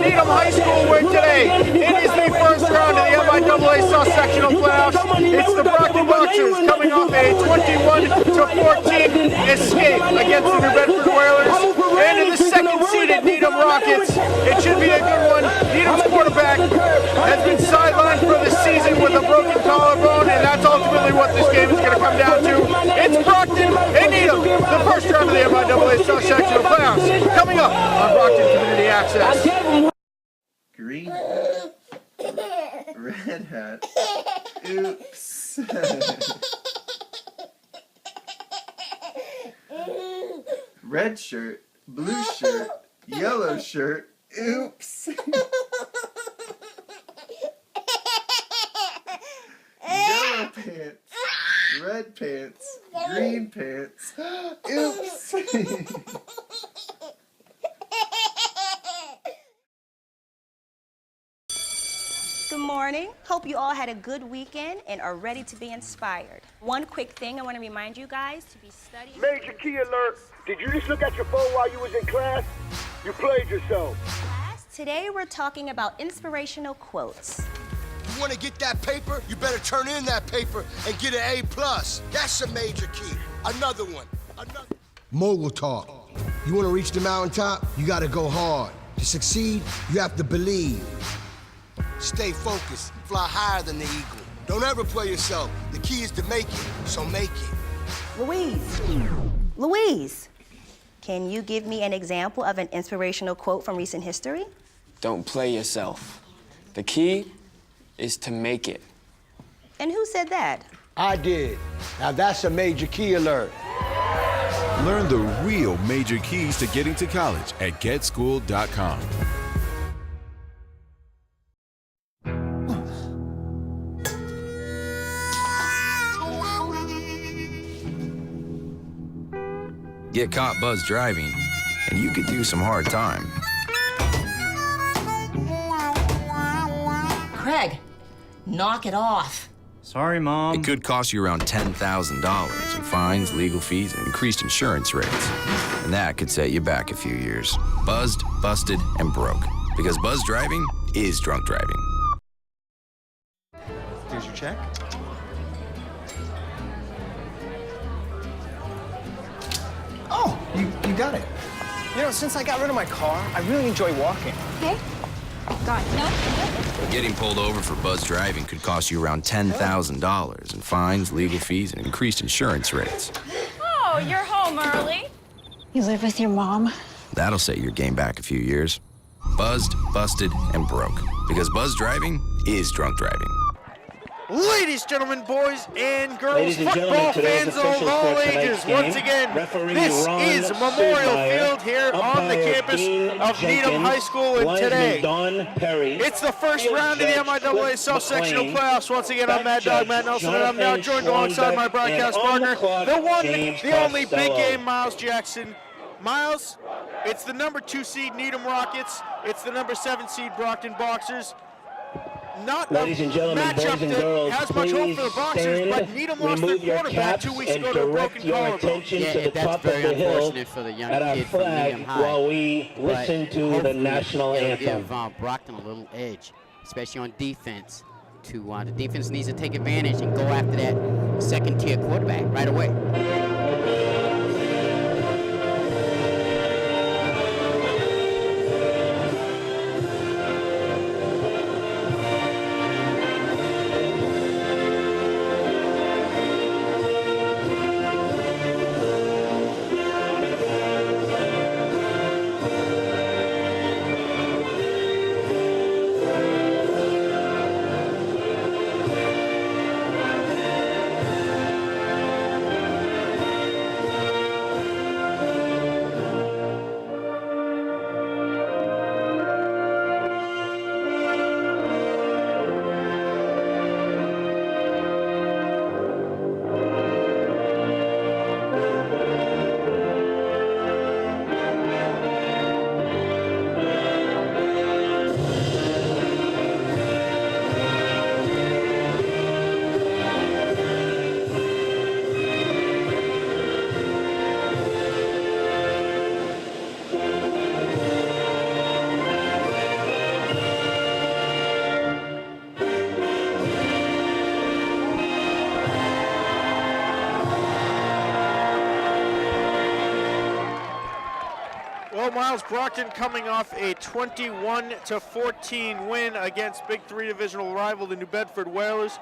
Needham High School, where today it is the first round of the MIAA South Sectional Playoffs. It's the Brockton Boxers coming off a 21-14 escape against the New Bedford Whalers. And in the second-seeded Needham Rockets, it should be a good one. Needham's quarterback has been sidelined for the season with a broken collarbone, and that's ultimately what this game is going to come down to. It's Brockton and Needham, the first round of the MIAA South Sectional Playoffs, coming up on Brockton Community Access. Green red hat. Oops. Red shirt, blue shirt, yellow shirt. Oops. Yellow pants, red pants, green pants. Oops. Good morning. Hope you all had a good weekend and are ready to be inspired. One quick thing I want to remind you guys to be studying. Major key alert. Did you just look at your phone while you was in class? You played yourself. Today we're talking about inspirational quotes. You want to get that paper? You better turn in that paper and get an A+. That's a major key. Another one. Mogul talk. You want to reach the mountaintop? You got to go hard. To succeed, you have to believe. Stay focused. Fly higher than the eagle. Don't ever play yourself. The key is to make it, so make it. Louise, can you give me an example of an inspirational quote from recent history? Don't play yourself. The key is to make it. And who said that? I did. Now that's a major key alert. Learn the real major keys to getting to college at getschool.com. Get caught buzz driving, and you could do some hard time. Craig, knock it off. Sorry, Mom. It could cost you around $10,000 in fines, legal fees, and increased insurance rates. And that could set you back a few years. Buzzed, busted, and broke. Because buzz driving is drunk driving. Here's your check. Oh, you got it. You know, since I got rid of my car, I really enjoy walking. Okay. Got it. No. Getting pulled over for buzz driving could cost you around $10,000 in fines, legal fees, and increased insurance rates. Oh, you're home early. You live with your mom? That'll set your game back a few years. Buzzed, busted, and broke. Because buzz driving is drunk driving. Ladies, gentlemen, boys, and girls, football fans of all ages, once again, this is Memorial Field here on the campus of Needham High School, and today, it's the first round of the MIAA South Sectional Playoffs. Once again, I'm Mad Dog Matt Nelson, and I'm now joined alongside my broadcast partner, the one, the only big game, Miles Jackson. Miles, it's the number 2 seed Needham Rockets, it's the number 7 seed Brockton Boxers. Not Ladies and gentlemen, boys and girls, has much hope for the Boxers, stand, but Needham lost their remove your quarterback caps, 2 weeks and ago to a direct broken your collarbone. attention to the top of the hill for the young at our kid from flag Needham High. while we listen to the national it'll anthem. Give Brockton a little edge, especially on defense. The defense needs to take advantage and go after that second-tier quarterback right away. Miles, Brockton coming off a 21-14 win against Big 3 divisional rival, the New Bedford Whalers.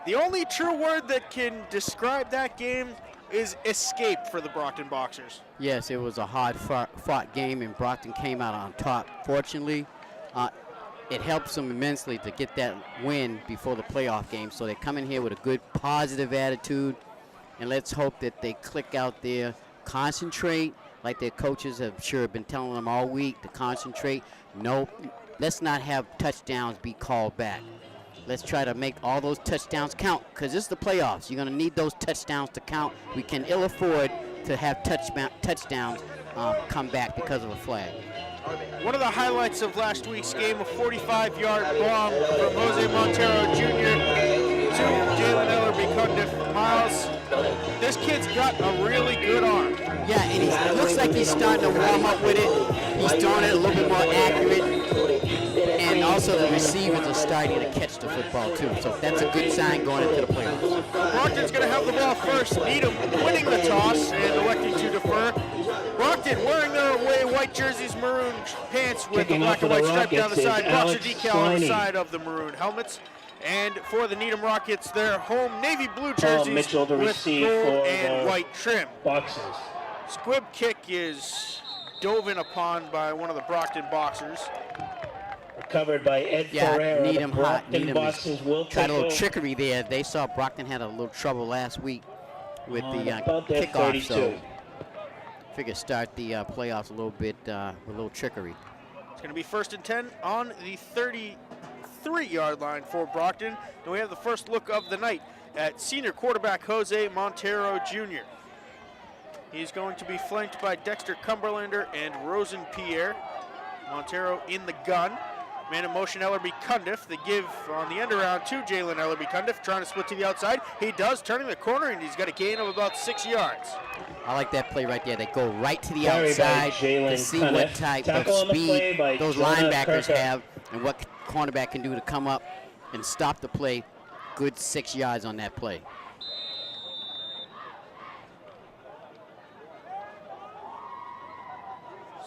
The only true word that can describe that game is escape for the Brockton Boxers. Yes, it was a hard fought game, and Brockton came out on top. Fortunately, it helps them immensely to get that win before the playoff game. So they come in here with a good positive attitude, and let's hope that they click out there, concentrate, like their coaches have sure been telling them all week to concentrate. No, let's not have touchdowns be called back. Let's try to make all those touchdowns count, because this is the playoffs. You're going to need those touchdowns to count. We can ill afford to have touchdowns come back because of a flag. One of the highlights of last week's game, a 45-yard bomb from Jose Montero Jr. to Jalen Ellerby-Cundiff. Miles, this kid's got a really good arm. Yeah, and it looks like he's starting to warm up with it. He's throwing it a little bit more accurate. And also the receivers are starting to catch the football too. So that's a good sign going into the playoffs. Brockton's going to have the ball first. Needham winning the toss and electing to defer. Brockton wearing their away white jerseys, maroon pants with the black and white stripe down the side. Boxer decal on the side of the maroon helmets. And for the Needham Rockets, their home navy blue jerseys with gold and white trim. Boxers. Squib kick is dove in upon by one of the Brockton Boxers. Covered by Ed Ferreira. Needham hot. Needham Boxers will tried a little over. trickery there. They saw Brockton had a little trouble last week with the kickoff, 32. so figure start the playoffs a little bit with a little trickery. It's going to be 1st and 10 on the 33-yard line for Brockton. And we have the first look of the night at senior quarterback Jose Montero Jr. He's going to be flanked by Dexter Cumberlander and Rosen Pierre. Montero in the gun. Man in motion, Ellerby-Cundiff. The give on the end around to Jalen Ellerby-Cundiff, trying to split to the outside. He does, turning the corner, and he's got a gain of about 6 yards. I like that play right there. They go right to the Carry by outside to Jalen see Cundiff. what type Tackle of on the play speed by those Jonah linebackers Kirker. have and what cornerback can do to come up and stop the play. Good 6 yards on that play.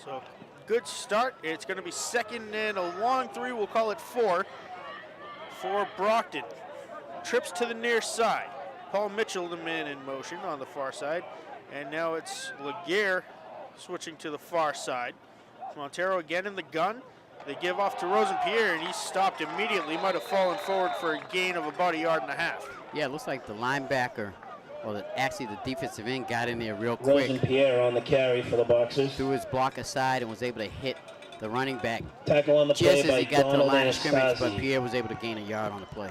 So good start. It's going to be 2nd and a long 3. We'll call it 4 for Brockton. Trips to the near side. Paul Mitchell, the man in motion on the far side. And now it's Laguerre switching to the far side. Montero again in the gun. They give off to Rosenpierre, and he's stopped immediately. Might have fallen forward for a gain of about 1.5 yards. Yeah, it looks like the linebacker, or actually the defensive end, got in there real quick. Rosenpierre on the carry for the Boxers. Threw his block aside and was able to hit the running back Tackle on the play just as by he got to the Donald line of scrimmage, but Anastasia. Pierre was able to gain 1 yard on the play.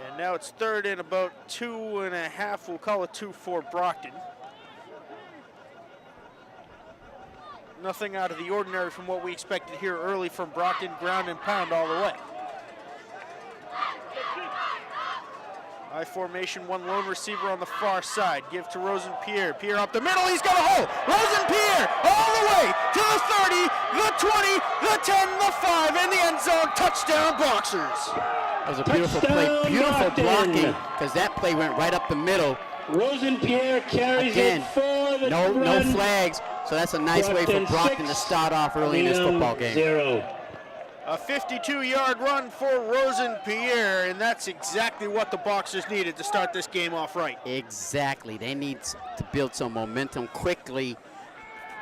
And now it's 3rd and about 2.5. We'll call it 2 for Brockton. Nothing out of the ordinary from what we expected here early from Brockton. Ground and pound all the way. I formation, one lone receiver on the far side. Give to Rosenpierre. Pierre up the middle. He's got a hole. Rosenpierre all the way to the 30, the 20, the 10, the 5, and the end zone. Touchdown, Boxers. That was a beautiful play. Beautiful blocking, because that play went right up the middle. Rosenpierre carries Again, it for the no run. flags, so that's a nice way for Brockton to start off early in this football game. 0. A 52-yard run for Rosenpierre, and that's exactly what the Boxers needed to start this game off right. Exactly. They need to build some momentum quickly.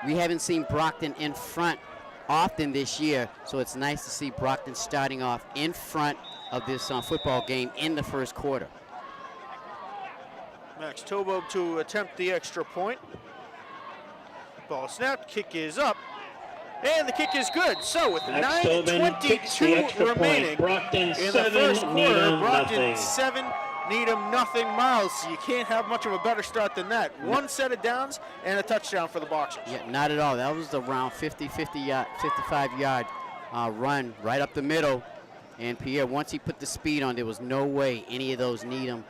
We haven't seen Brockton in front often this year, so it's nice to see Brockton starting off in front of this football game in the first quarter. Max Tobo to attempt the extra point. Ball snapped, kick is up, and the kick is good. So with Max Tobin kicks the 9:22 extra point. remaining Brockton in the 7, first quarter, Needham Brockton nothing. 7, Needham nothing. Miles, you can't have much of a better start than that. One set of downs and a touchdown for the Boxers. Yeah, not at all. That was around 55-yard run right up the middle. And Pierre, once he put the speed on, there was no way any of those Needham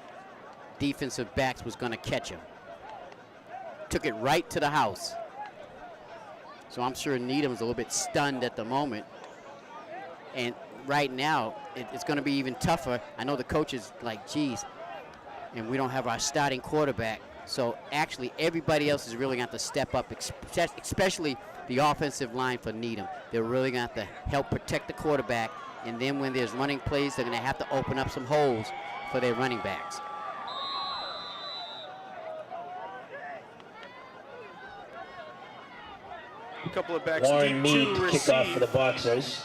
defensive backs was going to catch him. Took it right to the house. So I'm sure Needham's a little bit stunned at the moment. And right now, it's going to be even tougher. I know the coach is like, geez, and we don't have our starting quarterback. So actually, everybody else is really going to have to step up, especially the offensive line for Needham. They're really going to have to help protect the quarterback, and then when there's running plays, they're going to have to open up some holes for their running backs. A couple of backs Warren deep Mead to kickoff for the receive Boxers.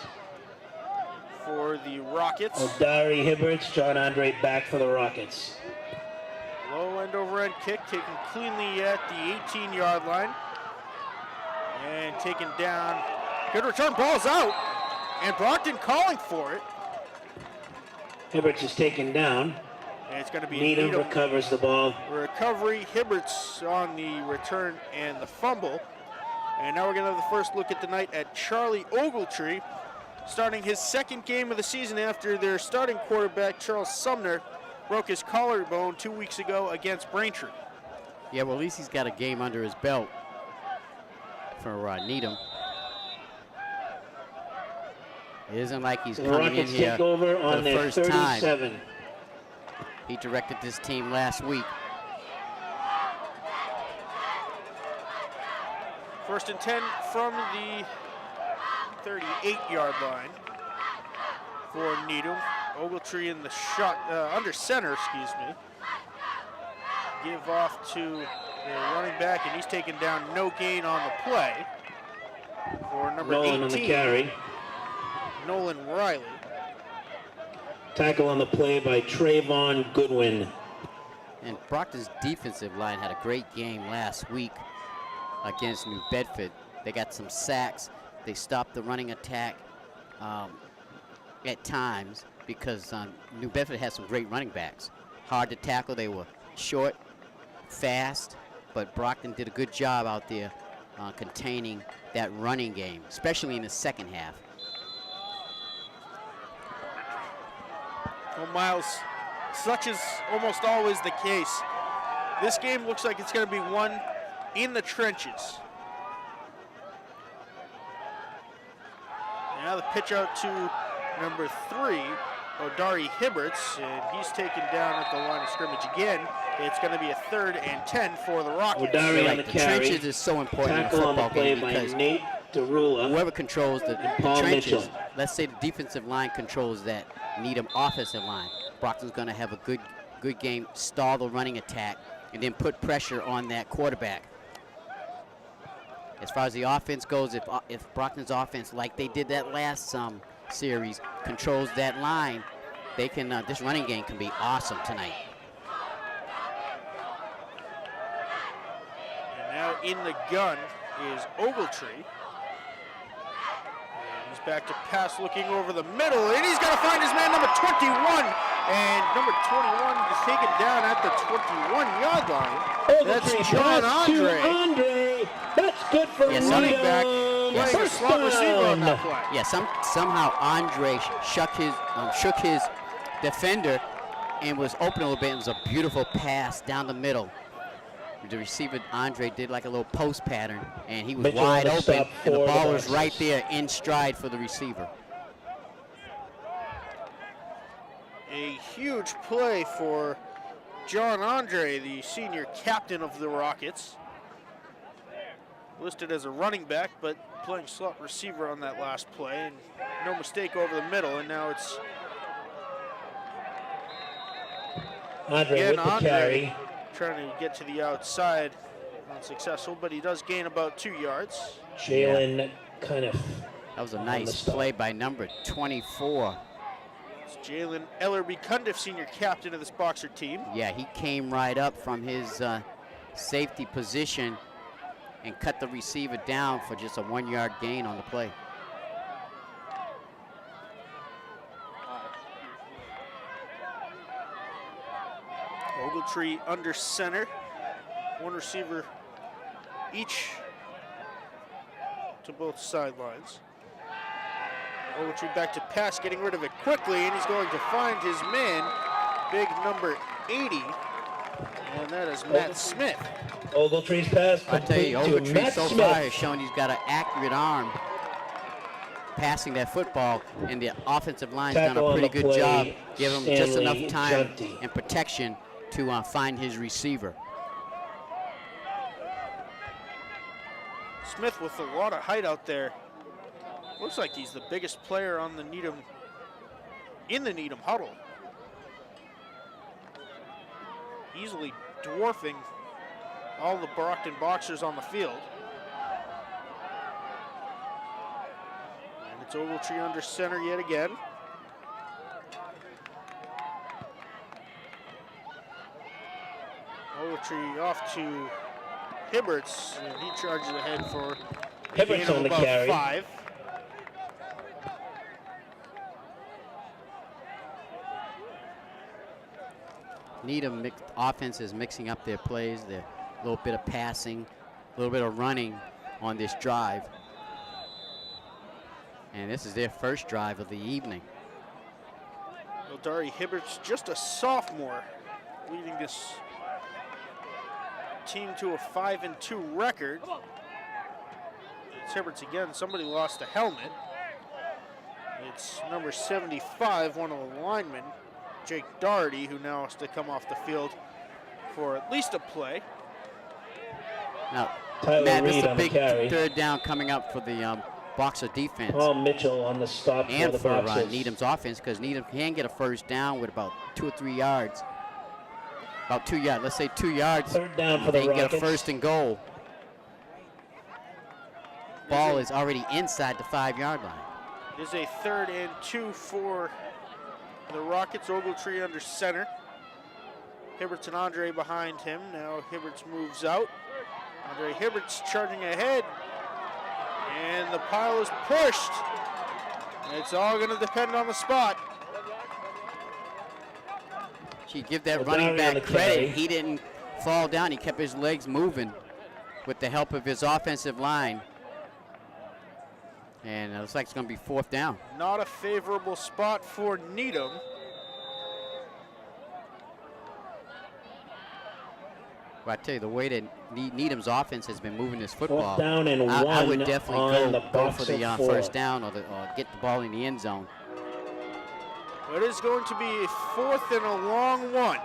for the Rockets. O'Dari Hibberts, John Andre back for the Rockets. Low end overhead kick taken cleanly at the 18-yard line. And taken down. Good return, ball's out. And Brockton calling for it. Hibberts is taken down. And it's going to be Needham recovers the ball. Recovery, Hibberts on the return and the fumble. And now we're going to have the first look at the night at Charlie Ogletree, starting his second game of the season after their starting quarterback, Charles Sumner, broke his collarbone 2 weeks ago against Braintree. Yeah, well, at least he's got a game under his belt for Needham. It isn't like he's The coming Rockets in here take over for on the their first time. 37. He directed this team last week. First and 10 from the 38-yard line for Needham. Ogletree in the shot, under center, excuse me. Give off to the running back, and he's taken down, no gain on the play for number 18. Nolan on the carry. Nolan Riley. Tackle on the play by Trayvon Goodwin. And Brockton's defensive line had a great game last week against New Bedford. They got some sacks. They stopped the running attack at times because New Bedford had some great running backs. Hard to tackle. They were short, fast, but Brockton did a good job out there containing that running game, especially in the second half. Well, Miles, such is almost always the case. This game looks like it's going to be won in the trenches. Now the pitch out to number 3, O'Dari Hibberts, and he's taken down at the line of scrimmage again. It's going to be a 3rd and 10 for the Rockets. O'Dari on the carry. Trenches is so important in a Tackle on the football play game by because Nate Derula. whoever controls the Paul trenches, Mitchell. let's say the defensive line controls that Needham offensive line. Brockton's going to have a good game, stall the running attack, and then put pressure on that quarterback. As far as the offense goes, if Brockton's offense, like they did that last series, controls that line, they can. This running game can be awesome tonight. And now in the gun is Ogletree. He's back to pass, looking over the middle, and he's got to find his man, number 21. And number 21 is taken down at the 21-yard line. That's John Andre. That's good for running back playing a slot receiver on that play. Yeah, somehow Andre shook his defender and was open a little bit. It was a beautiful pass down the middle. The receiver, Andre, did like a little post pattern, and he was Mitchell wide on the open, stop and the for ball the was right Boxers. there in stride for the receiver. A huge play for John Andre, the senior captain of the Rockets. Listed as a running back, but playing slot receiver on that last play, and no mistake over the middle, and now it's Andre again with the Andre carry. trying to get to the outside. Unsuccessful, but he does gain about 2 yards. Jalen kind of. That was a nice play by number 24. It's Jalen Ellerby Cundiff, senior captain of this Boxer team. Yeah, he came right up from his safety position and cut the receiver down for just a 1-yard gain on the play. Ogletree under center. One receiver each to both sidelines. Ogletree back to pass, getting rid of it quickly, and he's going to find his man, big number 80, and that is Matt Smith. Ogletree's pass I tell you, complete to Ogletree Matt so Smith. far has shown he's got an accurate arm passing that football, and the offensive line's done Tackle a on pretty the good play, job, give him just Stanley enough time Junty. and protection to find his receiver. Smith with a lot of height out there. Looks like he's the biggest player on the Needham, in the Needham huddle. Easily dwarfing all the Brockton boxers on the field. And it's Ogletree under center yet again. Ogletree off to Hibberts, and he charges ahead for a gain Hibberts of on the about carry. 5. Needham offense is mixing up their plays. They're a little bit of passing, a little bit of running on this drive. And this is their first drive of the evening. Eldari Hibberts, just a sophomore, leading this team to a 5-2 record. It's Hibberts again. Somebody lost a helmet. It's number 75, one of the linemen, Jake Doherty, who now has to come off the field for at least a play. Now, Tyler Matt, this is Reed a on the big carry. third down coming up for the Boxer defense. Paul Mitchell on the stop And for the for Boxers. Needham's offense, because Needham can get a first down with about 2 or 3 yards. About 2 yards, let's say 2 yards. Third down for the They can get a Rockets. first and goal. Ball is already inside the 5-yard line. It is a 3rd and 2 for the Rockets. Ogletree under center. Hibberts and Andre behind him. Now Hibberts moves out. Andre Hibberts charging ahead. And the pile is pushed. It's all going to depend on the spot. You give that Well, running Barry on back the credit. carry. He didn't fall down. He kept his legs moving with the help of his offensive line. And it looks like it's going to be 4th down. Not a favorable spot for Needham. But I tell you, the way that Needham's offense has been moving this football, 4th down and I would 1 definitely on the go for the Boxer 4. first down or get the ball in the end zone. It is going to be a 4th and a long one.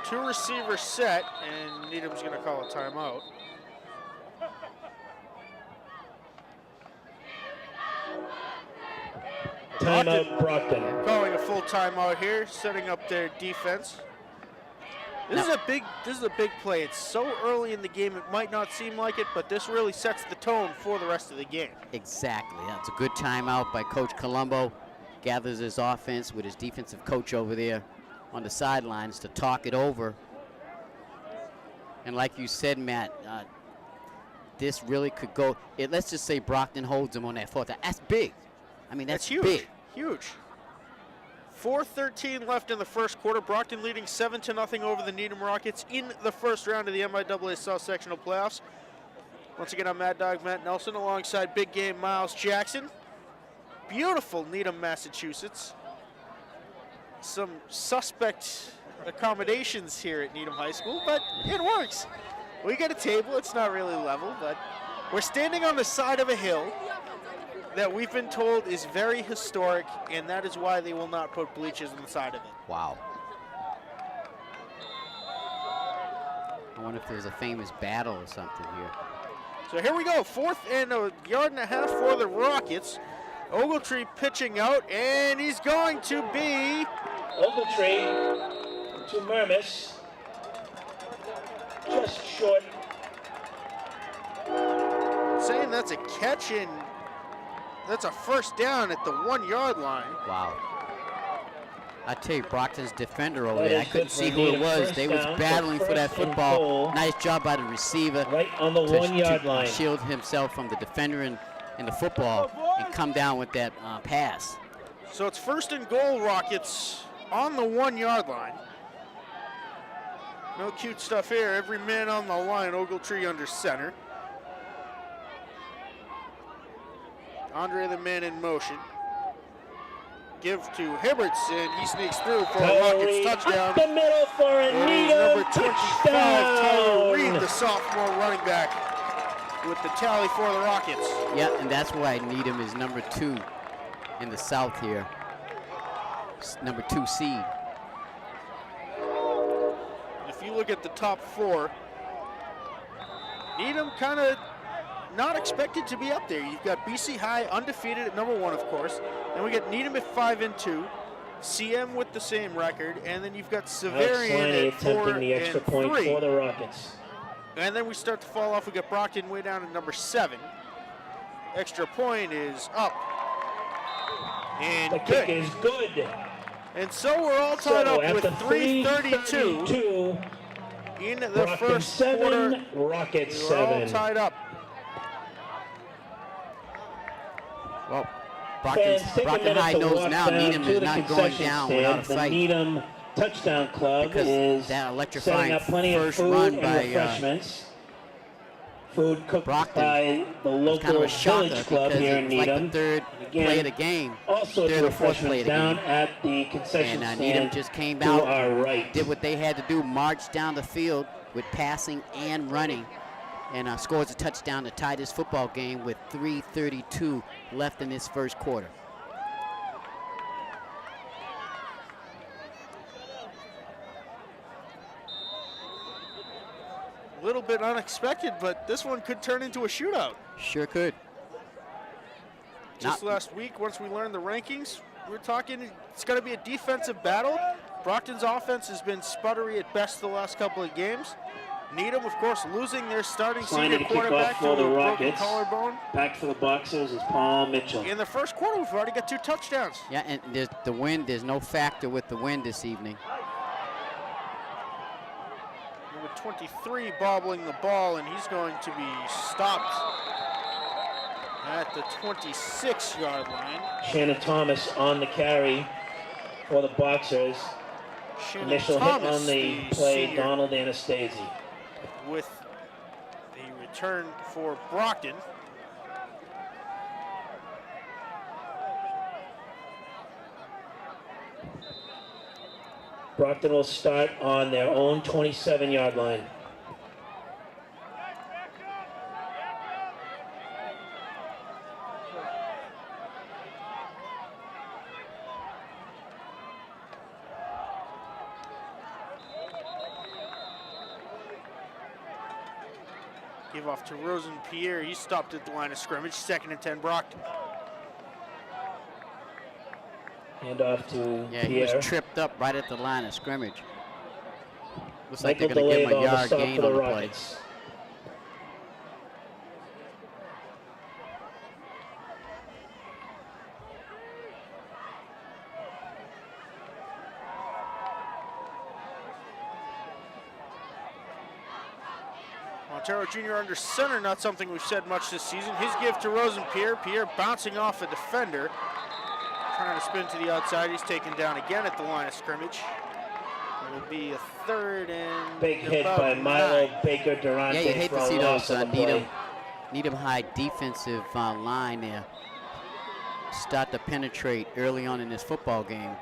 2 receivers set, and Needham's going to call a timeout. Timeout, Brockton. Calling a full timeout here, setting up their defense. This is a big play. It's so early in the game, it might not seem like it, but this really sets the tone for the rest of the game. Exactly. That's a good timeout by Coach Colombo. Gathers his offense with his defensive coach over there on the sidelines to talk it over. And like you said, Matt, this really could go. Let's just say Brockton holds them on that 4th down. That's big. I mean, that's huge. big. Huge. 4:13 left in the first quarter. Brockton leading 7-0 over the Needham Rockets in the first round of the MIAA South Sectional Playoffs. Once again, I'm Mad Dog Matt Nelson alongside Big Game Miles Jackson. Beautiful Needham, Massachusetts. Some suspect accommodations here at Needham High School, but it works. We got a table. It's not really level, but we're standing on the side of a hill that we've been told is very historic, and that is why they will not put bleachers on the side of it. Wow. I wonder if there's a famous battle or something here. So here we go, 4th and a yard and a half for the Rockets. Ogletree pitching out, and he's going to be... Ogletree to Mermis. Just short. Saying that's a catch in. That's a first down at the 1-yard line. Wow. I tell you, Brockton's defender over That there, I is couldn't good see for who it Needham. was. First They was down, battling for that first and football. goal. Nice job by the receiver. Right on the 1-yard line. Shield himself from the defender and the football and come down with that pass. So it's 1st and goal, Rockets on the 1-yard line. No cute stuff here. Every man on the line, Ogletree under center. Andre the man in motion. Give to Hibberts, and he sneaks through for a Rockets touchdown. Up the middle for a Needham Number 25, Tyler touchdown. Reed, the sophomore running back, with the tally for the Rockets. Yeah, and that's why Needham is number 2 in the South here. Number 2 seed. If you look at the top 4, Needham kind of not expected to be up there. You've got BC High undefeated at number 1, of course. Then we get Needham at 5-2, CM with the same record, and then you've got Severian at 4 attempting the extra and point 3. for the Rockets. And then we start to fall off. We got Brockton way down at number 7. Extra point is up. And the kick is good. And so we're all tied up with after 3:32 in the Brockton first 7, quarter. Rockets We're all 7. tied up. Well, Fans, take a Brockton minute High to knows walk now down Needham to is the not going concession down stand. without a The fight. Needham Touchdown Club Because is that setting electrifying up plenty of first food run and by refreshments. Food cooked Brockton by the was local kind of a shocker village club because here it in was like Needham. the third Again, play of the game, all sorts third of or fourth play of refreshments the down game. at the concession And stand Needham just came to out, our right. did what they had to do, march down the field with passing and running, and scores a touchdown to tie this football game with 3:32 left in this first quarter. A little bit unexpected, but this one could turn into a shootout. Sure could. Just last week, once we learned the rankings, we're talking it's going to be a defensive battle. Brockton's offense has been sputtery at best the last couple of games. Needham, of course, losing their starting Slining senior to kick quarterback off to for a the broken Rockets. collarbone. Back for the Boxers is Paul Mitchell. In the first quarter, we've already got 2 touchdowns. Yeah, and the wind, there's no factor with the wind this evening. Number 23 bobbling the ball, and he's going to be stopped at the 26-yard line. Shannon Thomas on the carry for the Boxers. Shannon Initial Thomas, hit on the play, senior, Donald Anastasi. with the return for Brockton. Brockton will start on their own 27-yard line. Give off to Rosenpierre. He stopped at the line of scrimmage. 2nd and 10, Brockton. Hand off to Yeah, he Pierre. was tripped up right at the line of scrimmage. Looks like Michael they're going to give him a DeLave on the yard stop gain for the on the play. Rockets. Montero Jr. under center, not something we've said much this season. His give to Rosenpierre. Pierre bouncing off a defender. Trying to spin to the outside. He's taken down again at the line of scrimmage. It'll be a 3rd and Big hit about by Milo 9. Baker Durante. Yeah, you hate for to a see loss those on the play. Needham High defensive line there start to penetrate early on in this football game.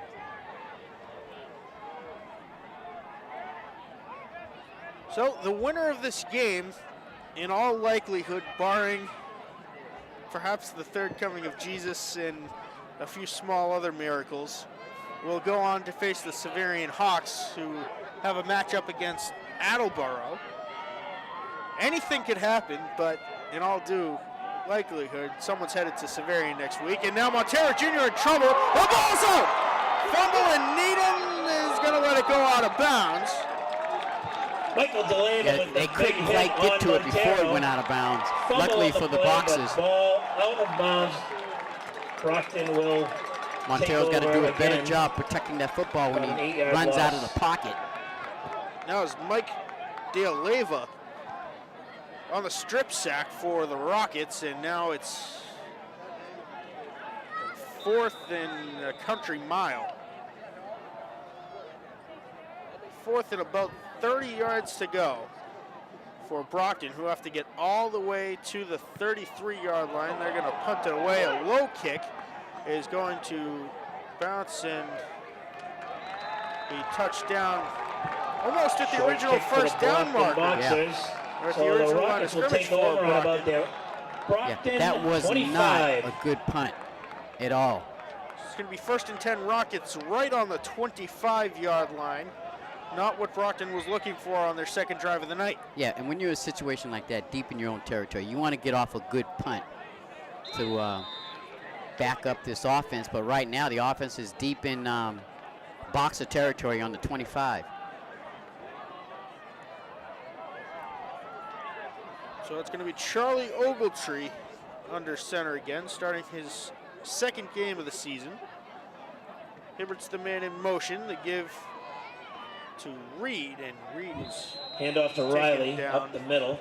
So the winner of this game, in all likelihood, barring perhaps the third coming of Jesus and a few small other miracles, will go on to face the Severian Hawks, who have a matchup against Attleboro. Anything could happen, but in all due likelihood, someone's headed to Severian next week. And now Montero Jr. in trouble. The ball's out! Fumble, and Needham is going to let it go out of bounds. Michael DeLave Yeah, with they the couldn't big hit quite get on to it before it Montero. went out of bounds. Fumble Luckily on for the play, but Boxers, ball out of bounds. Brockton will Montero's got to take do over a better again. job protecting that football when About he an 8-yard runs out of loss. the pocket. Now is Mike DeLeva on the strip sack for the Rockets, and now it's 4th and a country mile. 4th and about 30 yards to go for Brockton, who have to get all the way to the 33-yard line. They're going to punt it away. A low kick is going to bounce and be touched down almost at the Short original kick for the first down Brockton mark. Boxers. Or at So the the original line of Rockets will scrimmage take over for on about Brockton. their Yeah, Brockton that was 25. not a good punt at all. It's going to be 1st and 10 Rockets right on the 25-yard line. not what Brockton was looking for on their second drive of the night. Yeah, and when you're in a situation like that, deep in your own territory, you want to get off a good punt to back up this offense. But right now, the offense is deep in boxer territory on the 25. So it's going to be Charlie Ogletree under center again, starting his second game of the season. Hibbert's the man in motion. The give to Reed, and Reed is Handoff to Riley up the middle.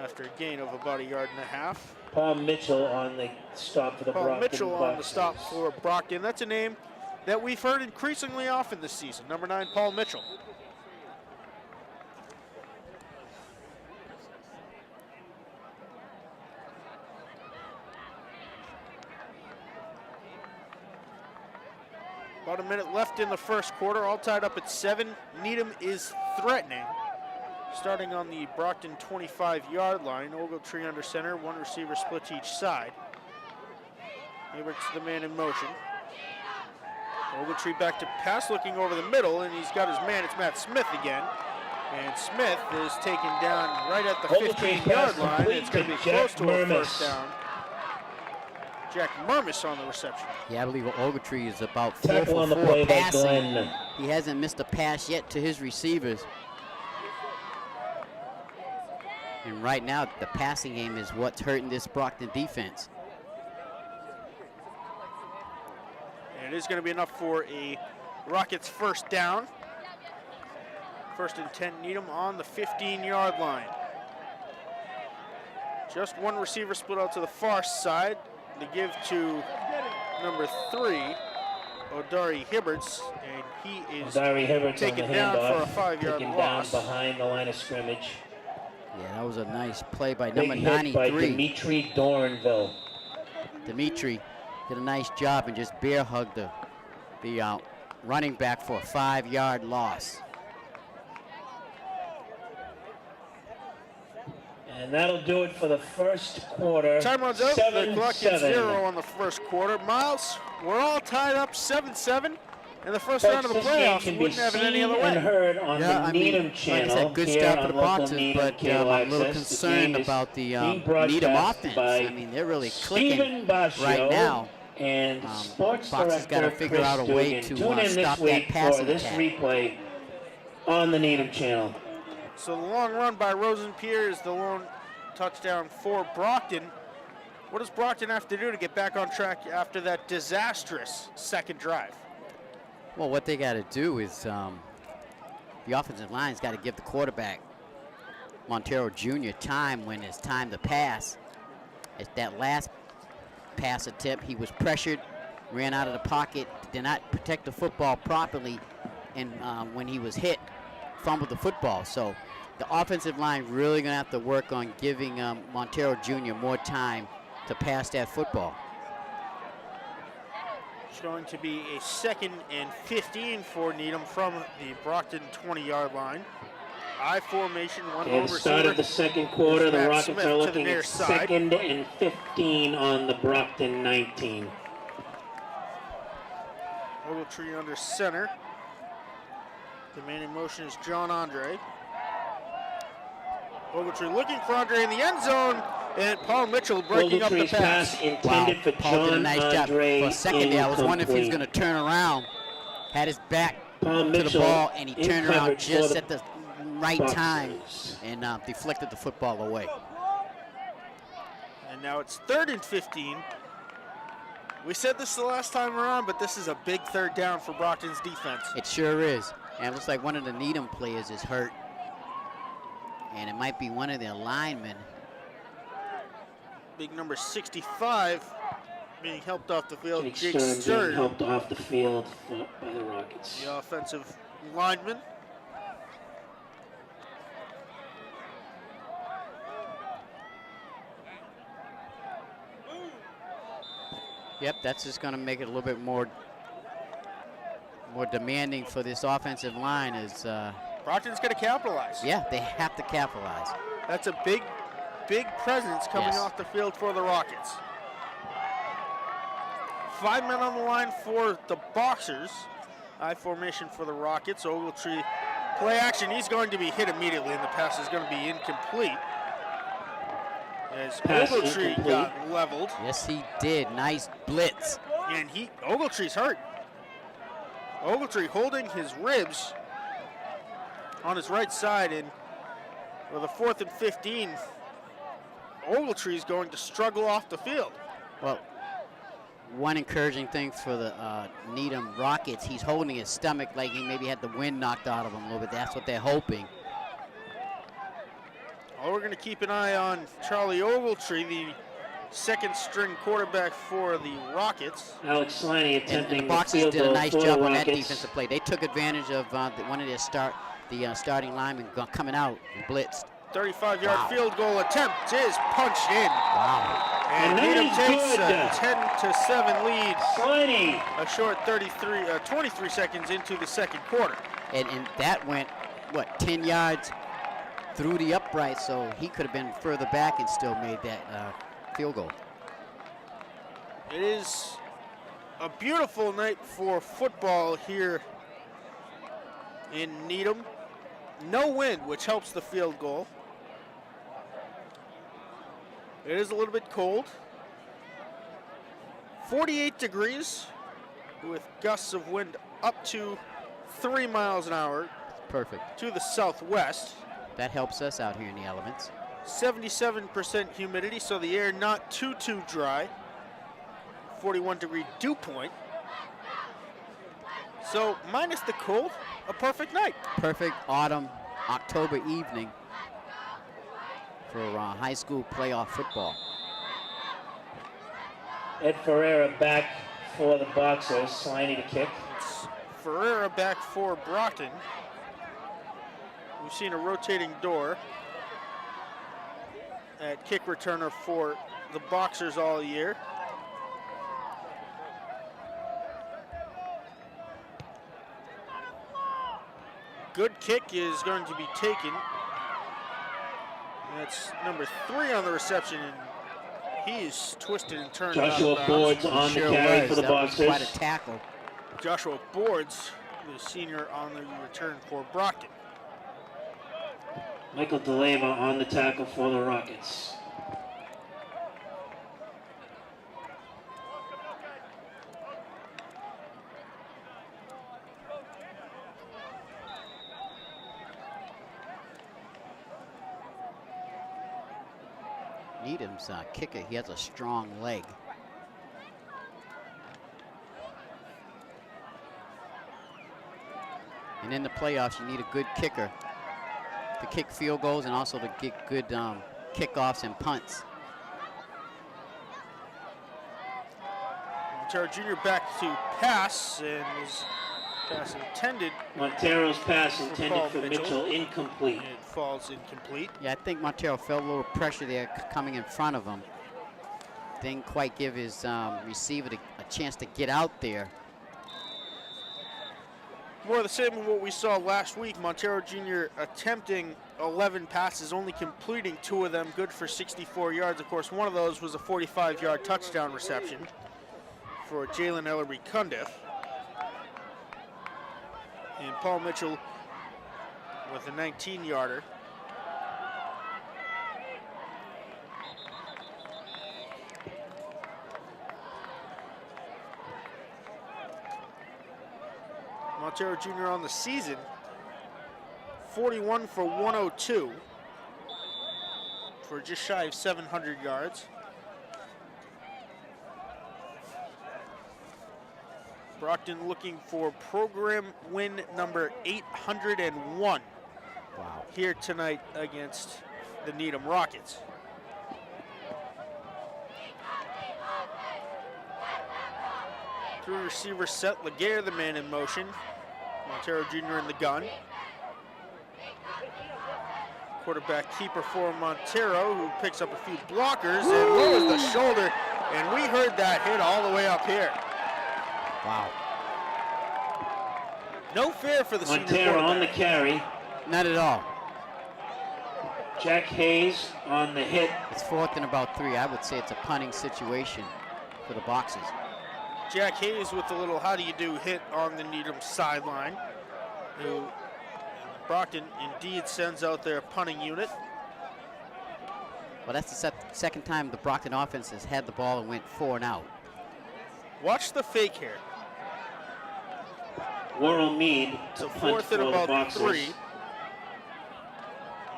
After a gain of about 1.5 yards. Paul Mitchell on the stop for the Brockton Boxers. Mitchell on the stop for Brockton. That's a name that we've heard increasingly often this season. Number 9, Paul Mitchell. About a minute left in the first quarter, all tied up at 7. Needham is threatening. Starting on the Brockton 25-yard line, Ogletree under center, one receiver split to each side. Hibbert's the man in motion. Ogletree back to pass, looking over the middle, and he's got his man. It's Matt Smith again. And Smith is taken down right at the 15-yard line. It's going to be close to a first down. Jack Murmis on the reception. Yeah, I believe Ogletree is about 4 Tackle for on the 4 play by passing. Glenn. He hasn't missed a pass yet to his receivers. And right now, the passing game is what's hurting this Brockton defense. And it is going to be enough for a Rockets first down. 1st and 10, Needham on the 15-yard line. Just one receiver split out to the far side. The give to number 3, Odari Hibberts, and he is taken down for a 5-yard loss. Down behind the line of scrimmage. Yeah, that was a nice play by Big number hit 93. by Dimitri Dornville. Dimitri did a nice job and just bear hugged the running back for a 5-yard loss. And that'll do it for the first quarter. Time runs out. The clock is 7-7. 0 on the first quarter. Miles, we're all tied up 7-7 in the first round of the This game playoffs. can be Wouldn't have it any seen other and way. heard on the Needham channel. Like I said, good here start for on the local Boxers, Needham but cable I'm a little access. The concerned game is about the being Needham broadcast offense. by I mean, they're really clicking Stephen Bascio right now. And sports Boxers got director to figure Chris out a way Dugan. to Tune in stop this that week for passing this attack. replay on the Needham channel. So the long run by Rosenpierre is the lone touchdown for Brockton. What does Brockton have to do to get back on track after that disastrous second drive? Well, what they got to do is the offensive line's got to give the quarterback, Montero Jr., time when it's time to pass. It's that last pass attempt, he was pressured, ran out of the pocket, did not protect the football properly, and when he was hit, fumbled the football. So the offensive line really going to have to work on giving Montero Jr. more time to pass that football. It's going to be a 2nd and 15 for Needham from the Brockton 20-yard line. I formation, one At lone the start receiver. of the second quarter, the Matt Rockets Smith are to the looking near at side. 2nd and 15 on the Brockton 19. Ogletree under center. The man in motion is John Andre. Ogletree looking for Andre in the end zone, and Paul Mitchell breaking up the Ogletree's pass. intended for Paul did a John nice job. Andre. For a second there, I was wondering if he was going incomplete. to turn around, had his back Paul to the Mitchell ball, and he in turned around coverage for just the at the right Boxers. time and deflected the football away. And now it's 3rd and 15. We said this the last time around, but this is a big third down for Brockton's defense. It sure is. And it looks like one of the Needham players is hurt. And it might be one of their linemen. Big number 65 being helped off the field. Jake Jake Stern being Stern, helped off the field by the Rockets. the offensive lineman. Yep, that's just going to make it a little bit more demanding for this offensive line. Is Brockton's going to capitalize. yeah, they have to capitalize. That's a big presence coming Yes. off the field for the Rockets. 5 men on the line for the Boxers. I formation for the Rockets. Ogletree, play action. He's going to be hit immediately, and the pass is going to be incomplete. As Ogletree got leveled. Yes, he did. Nice blitz. And Ogletree's hurt. Ogletree holding his ribs on his right side, and with a 4th and 15, Ogletree is going to struggle off the field. Well, one encouraging thing for the Needham Rockets, he's holding his stomach like he maybe had the wind knocked out of him a little bit. That's what they're hoping. Well, we're going to keep an eye on Charlie Ogletree, the second-string quarterback for the Rockets. Alex Sliney attempting and the Boxers field did a goal nice for job the on that Rockets. defensive play. They took advantage of one of their starting linemen coming out and blitzed. 35-yard field goal attempt is punched in. Wow. And that Needham is takes good. a 10-7 lead. Sliney. A short 23 seconds into the second quarter. And that went, what, 10 yards through the upright, so he could have been further back and still made that field goal. It is a beautiful night for football here in Needham. No wind, which helps the field goal. It is a little bit cold. 48 degrees with gusts of wind up to 3 miles an hour. Perfect. To the southwest. That helps us out here in the elements. 77% humidity, so the air not too dry. 41-degree dew point. So minus the cold, a perfect night. Perfect autumn, October evening for high school playoff football. Ed Ferreira back for the Boxers. Sliney to kick. It's Ferreira back for Brockton. We've seen a rotating door at kick returner for the Boxers all year. Good kick is going to be taken. That's number 3 on the reception, and he's twisted and turned Joshua out of Boards bounds. on the carry for the That Boxers. was quite a tackle. Joshua Boards, the senior, on the return for Brockton. Michael DeLeva on the tackle for the Rockets. Needham's kicker, he has a strong leg. And in the playoffs, you need a good kicker to kick field goals and also to get good kickoffs and punts. Montero Jr. back to pass, and his pass intended. Montero's pass intended Paul for Mitchell, incomplete. And it falls incomplete. Yeah, I think Montero felt a little pressure there coming in front of him. Didn't quite give his receiver a chance to get out there. More of the same of what we saw last week. Montero Jr. attempting 11 passes, only completing 2 of them, good for 64 yards. Of course, one of those was a 45-yard touchdown reception for Jalen Ellerby Cundiff. And Paul Mitchell with a 19-yarder. Montero Jr. on the season, 41 for 102 for just shy of 700 yards. Brockton looking for program win number 801 here tonight against the Needham Rockets. Three receiver set, Laguerre the man in motion. Montero Jr. in the gun. Quarterback keeper for Montero, who picks up a few blockers and lowers the shoulder, and we heard that hit all the way up here. Wow. No fear for the senior Montero quarterback. on the carry. Not at all. Jack Hayes on the hit. It's 4th and about 3. I would say it's a punting situation for the Boxers. Jack Hayes with the little how-do-you-do hit on the Needham sideline, who Brockton indeed sends out their punting unit. Well, that's the second time the Brockton offense has had the ball and went 4 and out. Watch the fake here. Warren Mead It's a to punt 4th for and the about Boxers. 3.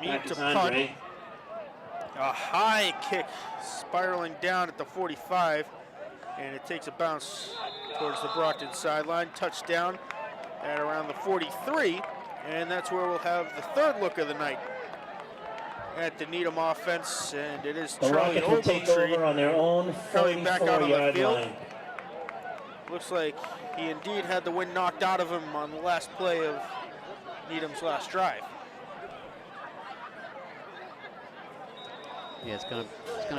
Mead Back to is punt. Andre. A high kick spiraling down at the 45, and it takes a bounce towards the Brockton sideline. Touchdown at around the 43, and that's where we'll have the third look of the night at the Needham offense, and it is The Charlie Rockets will take Ogletree over on their own coming back out on the 44-yard field. line. Looks like he indeed had the wind knocked out of him on the last play of Needham's last drive. Yeah, it's gonna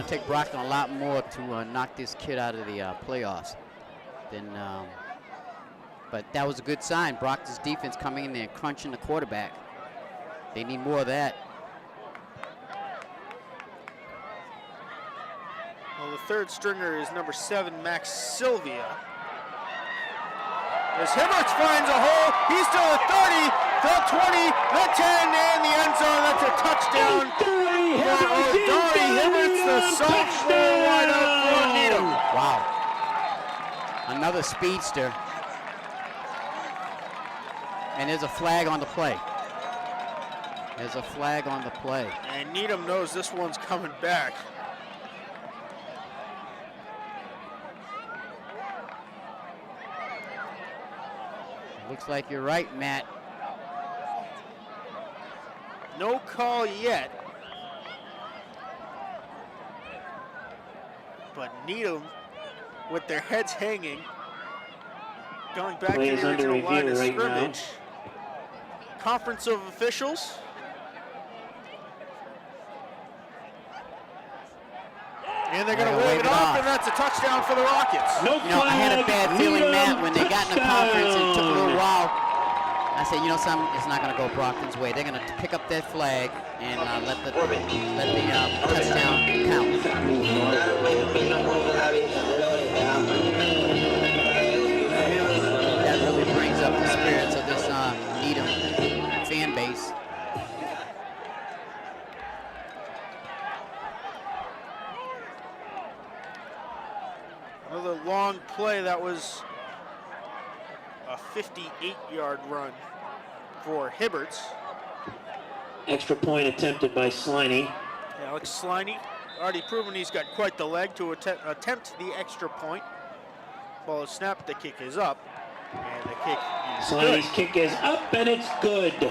take Brockton a lot more to knock this kid out of the playoffs. But that was a good sign. Brockton's defense coming in there and crunching the quarterback. They need more of that. Well, the third stringer is number 7, Max Sylvia. As Hibberts finds a hole, he's to the 30, the 20, the 10, and the end zone. That's a touchdown for O'Donnell Hibberts, the sophomore wideout for Needham. Wow. Another speedster. And there's a flag on the play. There's a flag on the play. And Needham knows this one's coming back. Looks like you're right, Matt. No call yet. But Needham, with their heads hanging, going back Play to is the under original line review of right now. scrimmage. Conference of officials. And they're going to wave it off, and that's a touchdown for the Rockets. No You know, I had a bad feeling, Matt, when they got in the conference and it took a little while. I said, you know something, it's not going to go Brockton's way. They're going to pick up that flag and let the touchdown count. That really brings up the spirits of this Needham fan base. Another long play that was a 58-yard run for Hibberts. Extra point attempted by Sliney. Alex Sliney, already proven he's got quite the leg to attempt the extra point. Ball is snapped, the kick is up, and the kick is Sliney's good. kick is up, and it's good.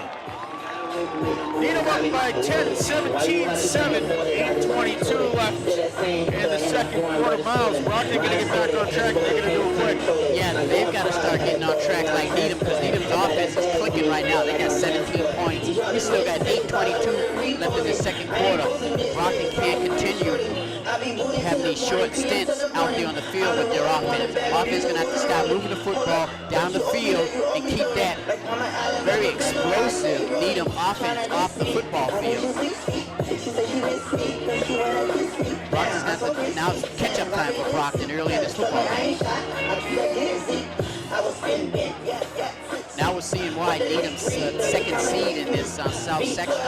Needham up by 10, 17, 7, 8:22 left in the second quarter. Miles, Brockton going to get back on track. They're going to do it quick. Yeah, they've got to start getting on track like Needham, because Needham's offense is clicking right now. They got 17 points. We still got 8:22 left in the second quarter. Brockton can't continue having these short stints out there on the field with their offense. Offense going to have to start moving the football down the field and keep that very explosive Needham offense off the football field. Brockton's got the, now it's catch-up time for Brockton early in this football game. Now we're seeing why Needham's second seed in this south section.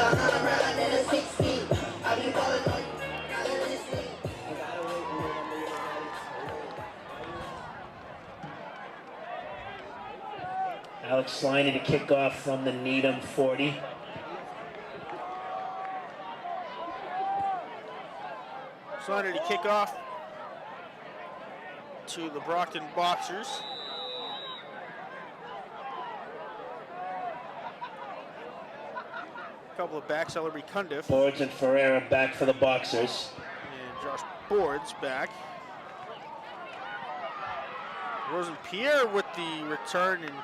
Alex Sliney to kick off from the Needham 40. Slider to kick off to the Brockton Boxers. A couple of backs, Ellery Cundiff Boards and Ferreira back for the Boxers. and Josh Boards back. Rosenpierre with the return, and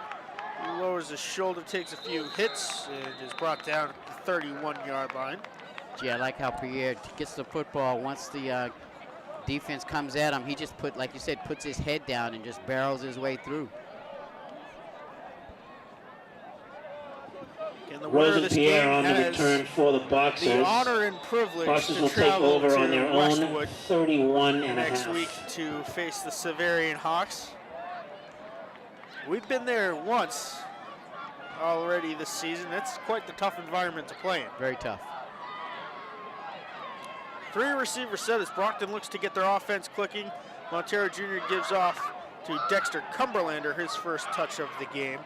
he lowers his shoulder, takes a few hits, and is brought down at the 31-yard line. Gee, I like how Pierre gets the football. Once the defense comes at him, he just like you said, puts his head down and just barrels his way through. And the winner of this game Rosenpierre on the has return for the Boxers. the honor and privilege Boxers to will take travel over to on their own Westwood 31 and a next half. week to face the Severian Hawks. We've been there once already this season. It's quite the tough environment to play in. Very tough. 3 receiver set as Brockton looks to get their offense clicking. Montero Jr. gives off to Dexter Cumberlander, his first touch of the game.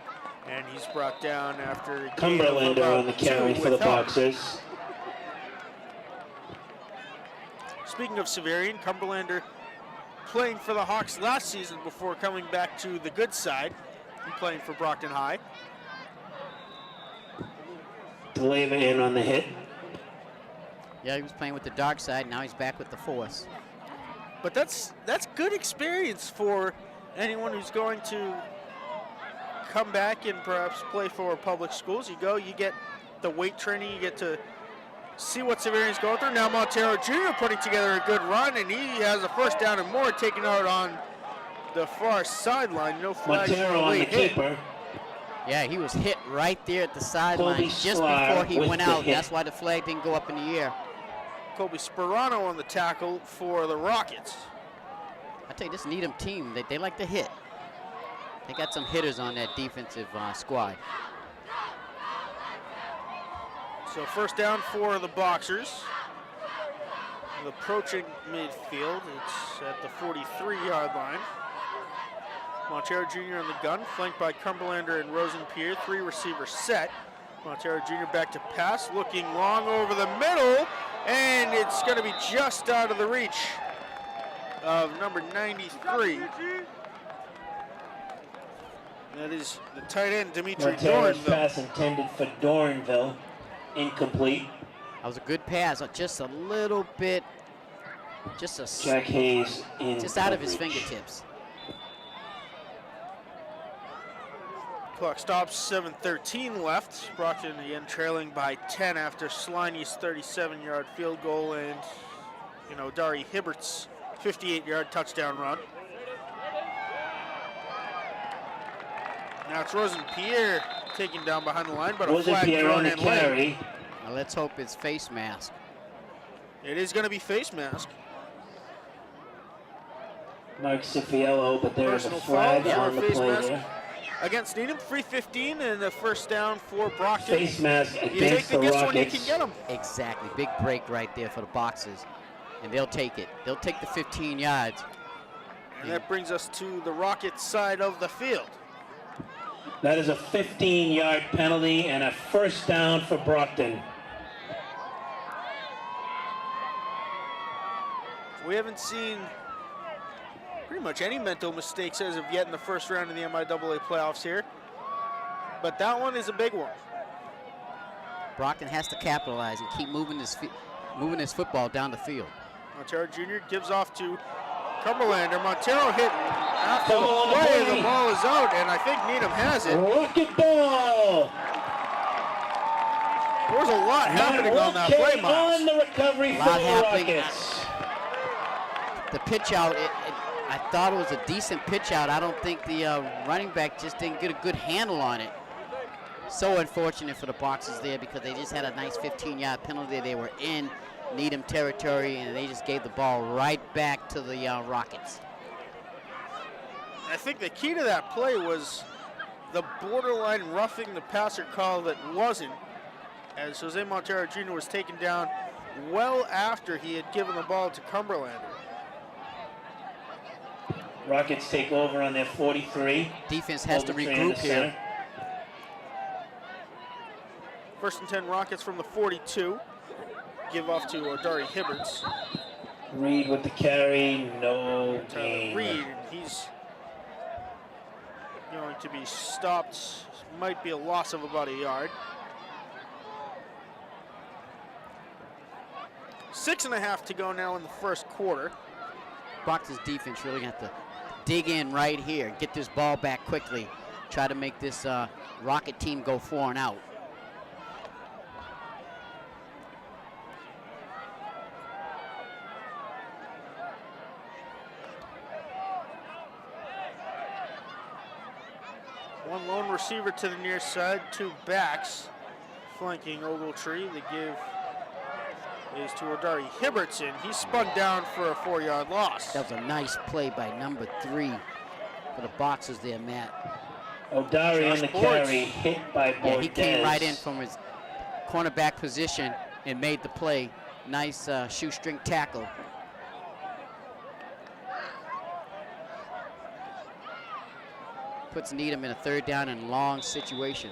And he's brought down after a gain of Cumberlander about on the carry 2 for the with help. Boxers. Speaking of Severian, Cumberlander playing for the Hawks last season before coming back to the good side and playing for Brockton High. DeLeva in on the hit. Yeah, he was playing with the dark side. Now he's back with the force. But that's good experience for anyone who's going to come back and perhaps play for public schools. You go, you get the weight training, you get to see what Severian's going through. Now Montero Jr. putting together a good run, and he has a first down and more, taken out on the far sideline. No flag. Montero on the keeper. Yeah, he was hit right there at the sideline Colby just Sklar before he with went the out. hit. That's why the flag didn't go up in the air. Colby Sperano on the tackle for the Rockets. I tell you, this Needham team, they like to hit. They got some hitters on that defensive squad. So first down for the Boxers. Approaching midfield, it's at the 43-yard line. Montero Jr. on the gun, flanked by Cumberlander and Rosenpierre, 3 receiver set. Montero Jr. back to pass, looking long over the middle, and it's going to be just out of the reach of number 93. That is the tight end, Dimitri Montero's Dornville. pass intended for Dornville. Incomplete. That was a good pass, just a little bit, Jack Hayes in just out of his coverage. fingertips. Clock stops, 7:13 left. Brockton again trailing by 10 after Sliney's 37-yard field goal and, Dari Hibbert's 58-yard touchdown run. Now it's Rosenpierre taken down behind the line, but a flag Rosenpierre thrown on the in late. carry. Now let's hope it's face mask. It is going to be face mask. Mark Cifiello, but there's a Personal flag foul on for the face play mask there. Against Needham, 3:15 and the first down for Brockton. Face mask You take against the the gifts when you Rockets. can get them. Exactly, big break right there for the Boxers. And they'll take it. They'll take the 15 yards. And that brings us to the Rockets side of the field. That is a 15-yard penalty and a first down for Brockton. We haven't seen pretty much any mental mistakes as of yet in the first round of the MIAA playoffs here. But that one is a big one. Brockton has to capitalize and keep moving this football down the field. Montero Jr. gives off to Cumberlander. Montero hit after Come on, the play. buddy. The ball is out, and I think Needham has it. Rocket ball! There was a lot happening on that Okay, play, Miles. on the recovery A for lot the happening. Rockets. The pitch out, I thought it was a decent pitch out. I don't think the running back just didn't get a good handle on it. So unfortunate for the Boxers there because they just had a nice 15-yard penalty. They were in Needham territory, and they just gave the ball right back to the Rockets. I think the key to that play was the borderline roughing the passer call that wasn't, as Jose Montero Jr. was taken down well after he had given the ball to Cumberlander. Rockets take over on their 43. Defense has to Ogletree in regroup the here. center. First and 10 Rockets from the 42. Give off to Dari Hibberts. Reed with the carry, no gain. Reed, he's going to be stopped. Might be a loss of about a yard. 6.5 to go now in the first quarter. Brockton's defense really got to dig in right here, get this ball back quickly, try to make this Rocket team go 4 and out. One lone receiver to the near side, 2 backs flanking Ogletree. The give is to Dari Hibbertson. He spun down for a 4-yard loss. That was a nice play by number 3 for the Boxers there, Matt. O'Dowry on the carry, hit by Bordes. Yeah, he came right in from his cornerback position and made the play. Nice shoestring tackle. Puts Needham in a 3rd down and long situation.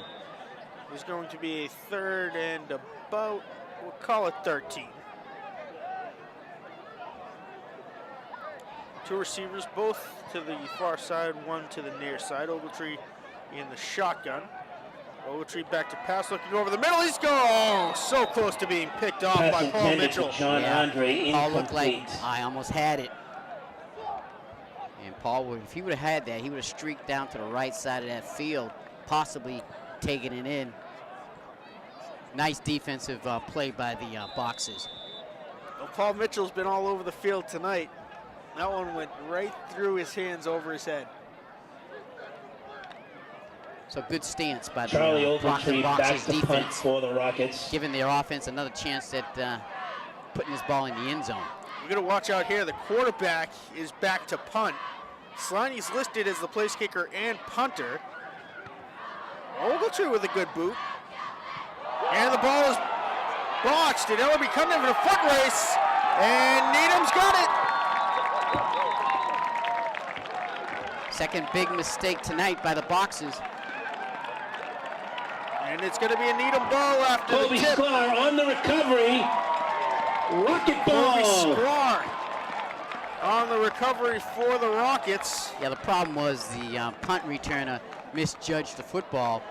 There's going to be a 3rd and about, we'll call it 13. 2 receivers, both to the far side, 1 to the near side. Ogletree in the shotgun. Ogletree back to pass, looking over the middle. He's going so close to being picked off by Paul Mitchell. John Andre, Paul looked like incomplete. I almost had it. And Paul, if he would have had that, he would have streaked down to the right side of that field, possibly taking it in. Nice defensive play by the Boxers. Well, Paul Mitchell's been all over the field tonight. That one went right through his hands, over his head. So good stance by the Charlie Brockton Ogletree back Boxers to punt defense, for the Rockets. giving their offense another chance at putting this ball in the end zone. We're going to watch out here. The quarterback is back to punt. Sliney's listed as the place kicker and punter. Ogletree with a good boot. And the ball is botched. And it'll be coming in for the foot race. And Needham's got it. Second big mistake tonight by the Boxers. And it's going to be a Needham ball after Kobe the tip. Sklar on the recovery. Rocket ball. Kobe Sklar on the recovery for the Rockets. Yeah, the problem was the punt returner misjudged the football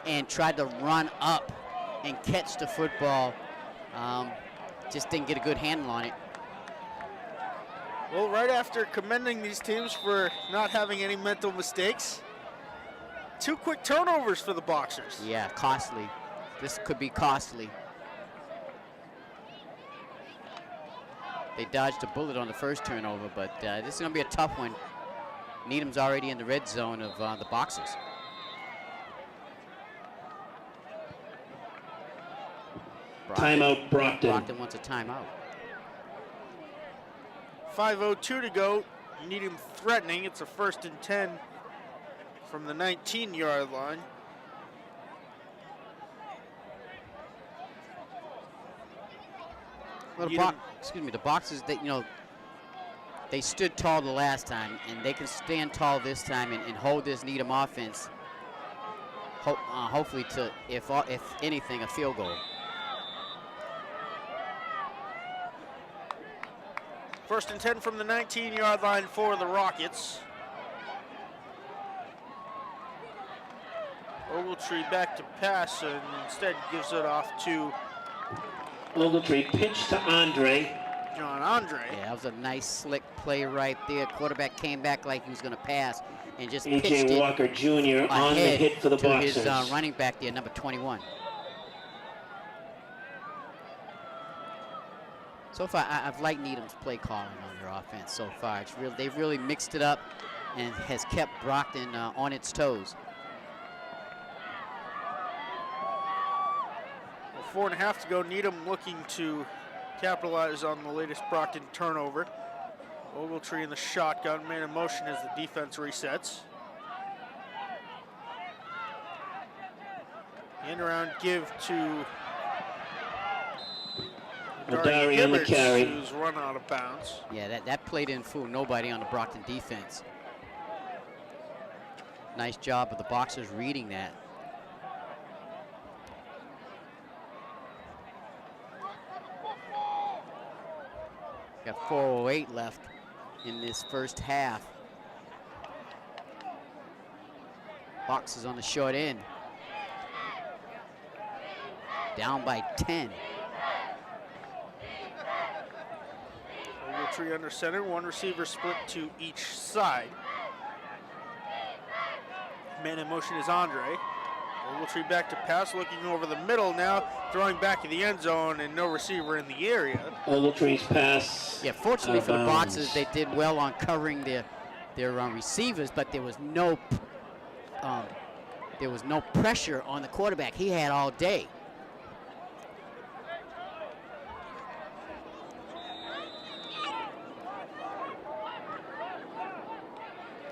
and tried to run up and catch the football. Just didn't get a good handle on it. Well, right after commending these teams for not having any mental mistakes, 2 quick turnovers for the Boxers. Yeah, costly. This could be costly. They dodged a bullet on the first turnover, but this is going to be a tough one. Needham's already in the red zone of the Boxers. Timeout, Brockton. Brockton wants a timeout. 5:02 to go. Needham threatening. It's a 1st and 10 from the 19-yard line. Well, the Boxers, they stood tall the last time, and they can stand tall this time and hold this Needham offense. Hopefully to, if anything, a field goal. 1st and 10 from the 19-yard line for the Rockets. Ogletree back to pass and instead gives it off to Ogletree pitch to Andre. John Andre. Yeah, that was a nice slick play right there. Quarterback came back like he was going to pass and just pitched A.J. it Walker Jr. on the ahead hit for the to Boxers. his running back there, number 21. So far, I've liked Needham's play calling on their offense so far. They've really mixed it up and has kept Brockton on its toes. 4.5 to go. Needham looking to capitalize on the latest Brockton turnover. Ogletree in the shotgun, man in motion as the defense resets. End around give to O'Dowry on the carry. Who's run out of bounds. Yeah, that play didn't fool nobody on the Brockton defense. Nice job of the Boxers reading that. Got 4:08 left in this first half. Boxers on the short end. Down by 10. Ogletree under center, 1 receiver split to each side. Man in motion is Andre. Ogletree back to pass, looking over the middle now, throwing back in the end zone and no receiver in the area. Ogletree's pass. Yeah, fortunately for the Boxers, they did well on covering their receivers, but there was no pressure on the quarterback. He had all day.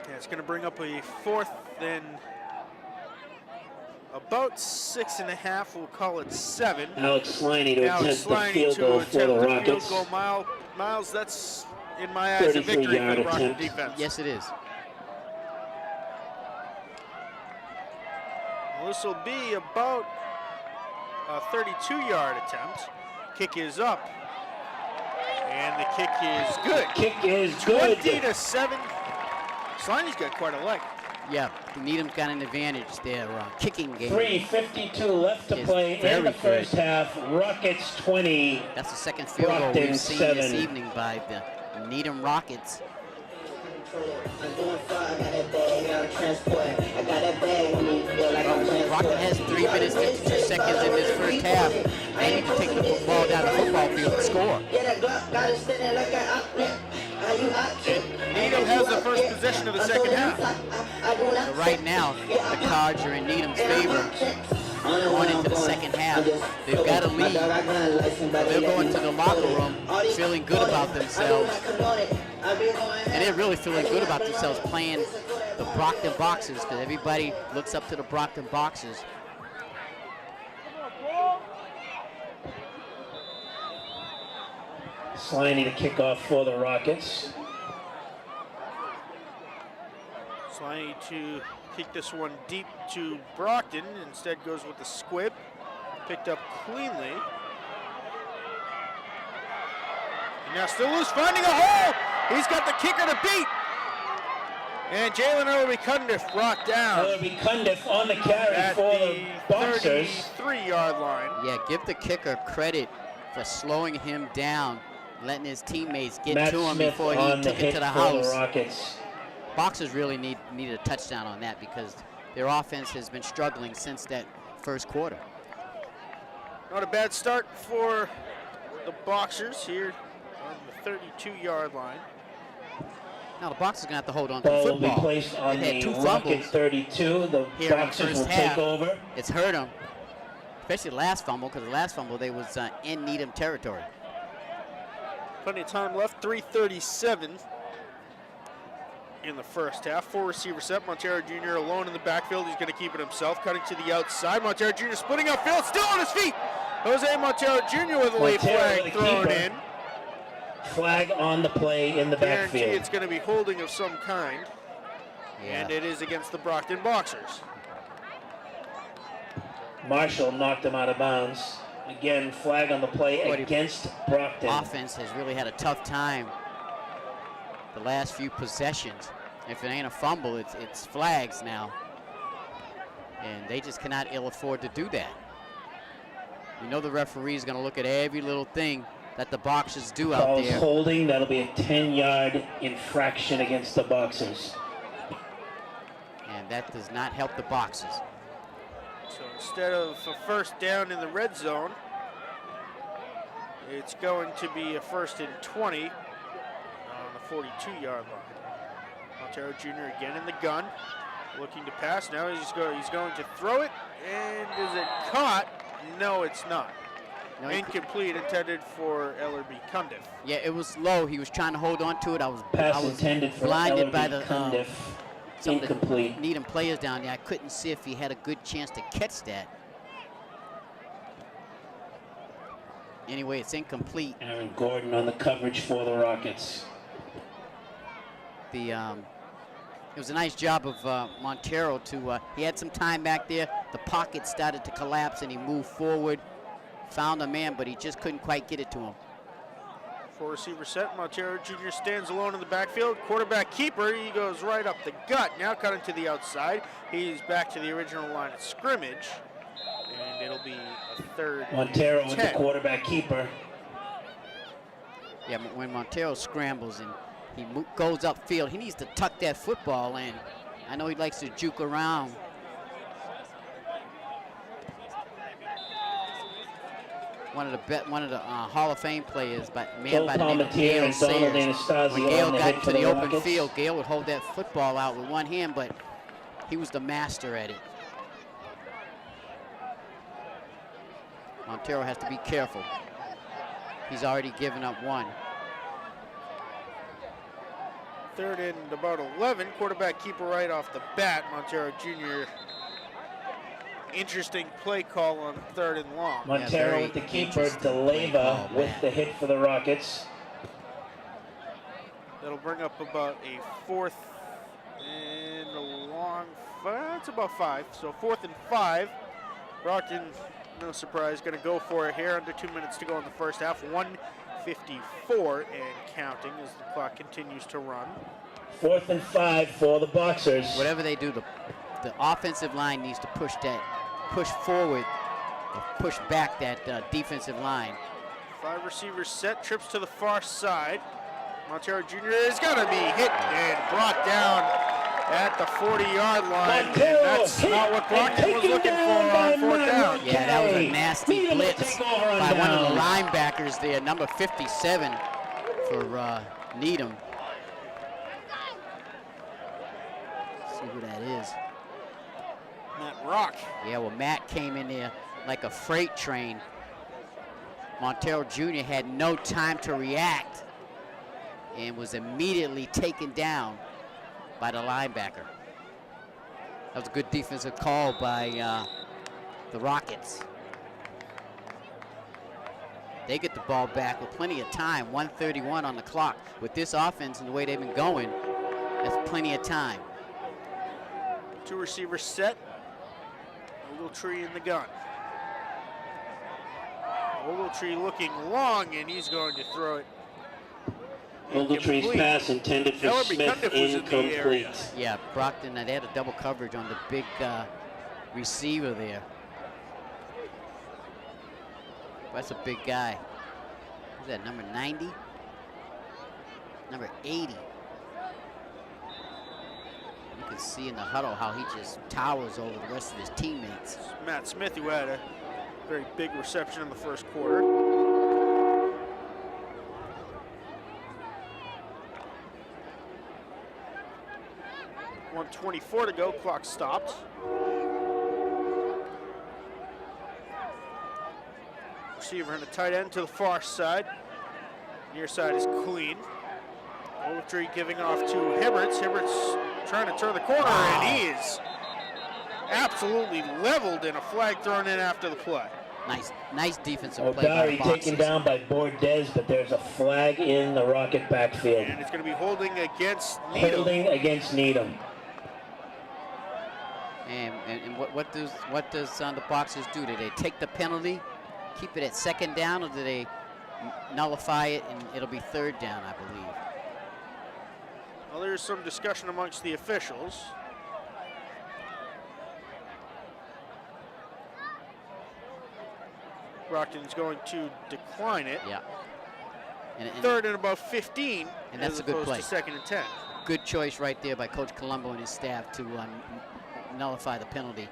Yeah, it's going to bring up a 4th and about 6.5. We'll call it 7. Alex Sliney to Alex attempt the field goal for the Rockets. Field goal. Miles, that's in my eyes a victory for the Brockton defense. Yes, it is. Well, this will be about a 32-yard attempt. Kick is up. And the kick is good. Kick is good. 20-7. Sliney's got quite a leg. Yeah, Needham's got an advantage there. Kicking game. 3:52 left to play in the first half. Rockets 20. That's the second field goal we've seen this evening by the Needham Rockets. Brockton has 3 minutes, 52 seconds in this first half. They need to take the ball down the football field and score. Needham has the first possession of the second half. So right now, the Cards are in Needham's favor. Going into the second half, they've got a lead. They're going to the locker room feeling good about themselves. And they're really feeling good about themselves playing the Brockton Boxers, because everybody looks up to the Brockton Boxers. Sliney to kick off for the Rockets. Sliney to kick this one deep to Brockton. Instead goes with the squib. Picked up cleanly. And now still loose, finding a hole. He's got the kicker to beat. And Jalen Ellerby-Cundiff brought down. Ellerby-Cundiff on the carry for the Boxers. 33-yard line. Yeah, give the kicker credit for slowing him down, letting his teammates get Matt to him Smith before he on the took it to the hit for house. the Rockets. Boxers really needed a touchdown on that because their offense has been struggling since that first quarter. Not a bad start for the Boxers here on the 32-yard line. Now the Boxers are going to have to hold on to the Ball will football. be placed on They've had the 2 Rockets fumbles 32. The here in the Boxers first will half. take over. It's hurt them, especially the last fumble, because the last fumble they was in Needham territory. Plenty of time left, 3:37 in the first half. 4 receiver set. Montero Jr. alone in the backfield. He's going to keep it himself, cutting to the outside. Montero Jr. splitting upfield, still on his feet. Jose Montero Jr. with a late flag thrown in. Flag on the play in the Guarantee backfield. it's going to be holding of some kind. Yeah. And it is against the Brockton Boxers. Marshall knocked him out of bounds. Again, flag on the play against Brockton. Offense has really had a tough time the last few possessions. If it ain't a fumble, it's flags now. And they just cannot ill afford to do that. You know the referee is going to look at every little thing that the Boxers do out Calls there. holding, that'll be a 10-yard infraction against the Boxers. And that does not help the Boxers. So instead of a first down in the red zone, it's going to be a 1st and 20 on the 42-yard line. Montero Jr. again in the gun, looking to pass. Now he's going to throw it, and is it caught? No, it's not. No, incomplete, intended for Ellerby-Cundiff. Yeah, it was low. He was trying to hold on to it. I was intended for blinded by the Ellerby-Cundiff. some Incomplete. of the Needham players down there. I couldn't see if he had a good chance to catch that. Anyway, it's incomplete. Aaron Gordon on the coverage for the Rockets. It was a nice job of Montero to, he had some time back there. The pocket started to collapse and he moved forward, found a man, but he just couldn't quite get it to him. 4 receiver set. Montero Jr. stands alone in the backfield. Quarterback keeper, he goes right up the gut. Now cutting to the outside. He's back to the original line of scrimmage. And it'll be a 3rd Montero and with 10. the quarterback keeper. Yeah, when Montero scrambles and he goes upfield, he needs to tuck that football in. I know he likes to juke around. One of the Hall of Fame players, but man by the name of Gale Sayers. When Gale got into the open field, Gale would hold that football out with one hand, but he was the master at it. Montero has to be careful. He's already given up 1. 3rd and about 11. Quarterback keeper right off the bat. Montero Jr. Interesting play call on 3rd and long. Montero with the keeper, DeLeva with the hit for the Rockets. That'll bring up about a 4th and a long, it's about 5. So 4th and 5. Brockton, no surprise, going to go for it here. Under 2 minutes to go in the first half. 1:54 and counting as the clock continues to run. 4th and 5 for the Boxers. Whatever they do, the offensive line needs to push forward, or push back that defensive line. 5 receivers set, trips to the far side. Montero Jr. is going to be hit and brought down at the 40-yard line. And that's not what Brockton was looking for on 4th down. Yeah, that was a nasty blitz by one of the linebackers there, number 57 for Needham. Let's see who that is. Matt Rock. Yeah, well, Matt came in there like a freight train. Montero Jr. had no time to react and was immediately taken down by the linebacker. That was a good defensive call by the Rockets. They get the ball back with plenty of time, 1:31 on the clock. With this offense and the way they've been going, that's plenty of time. 2 receivers set. Ogletree in the gun. Ogletree looking long, and he's going to throw it. Ogletree's pass intended for Ellerby Smith, Cundiff was in the area. incomplete. Yeah, Brockton, they had a double coverage on the big receiver there. That's a big guy. Who's that, number 90? Number 80. You can see in the huddle how he just towers over the rest of his teammates. Matt Smith, who had a very big reception in the first quarter. .124 to go, clock stopped. Receiver and a tight end to the far side. Near side is clean. Ogletree giving off to Hibberts. Hibberts trying to turn the corner, and he is absolutely leveled, and a flag thrown in after the play. Nice defensive play by O'Dowry the Boxers. taken down by Bordez, but there's a flag in the Rocket backfield. And it's going to be holding against Needham. Holding against Needham. And what does the Boxers do? Do they take the penalty, keep it at 2nd down, or do they nullify it and it'll be 3rd down, I believe? Well, there's some discussion amongst the officials. Brockton's going to decline it. Yeah. And 3rd and about 15, and that's as a good opposed play. to 2nd and 10. Good choice right there by Coach Colombo and his staff to nullify the penalty.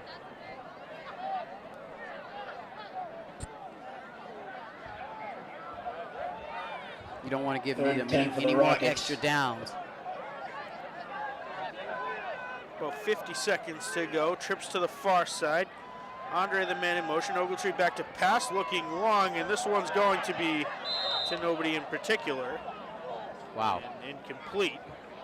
You don't want to give Needham any more extra downs. About 50 seconds to go. Trips to the far side. Andre the man in motion. Ogletree back to pass, looking long, and this one's going to be to nobody in particular. Wow. Incomplete.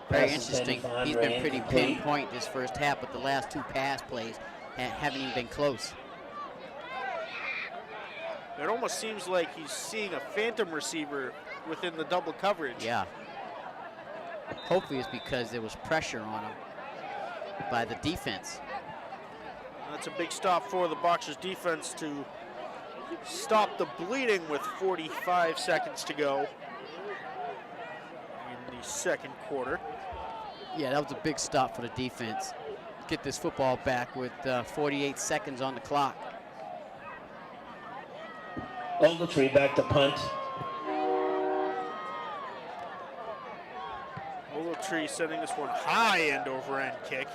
Very interesting. He's been pretty pinpoint this first half, but the last 2 pass plays haven't even been close. It almost seems like he's seeing a phantom receiver within the double coverage. Yeah. Hopefully it's because there was pressure on him by the defense. That's a big stop for the Boxers defense to stop the bleeding with 45 seconds to go in the 2nd quarter. Yeah, that was a big stop for the defense. Get this football back with 48 seconds on the clock. Ogletree back to punt. Ogletree sending this one high end over end kick.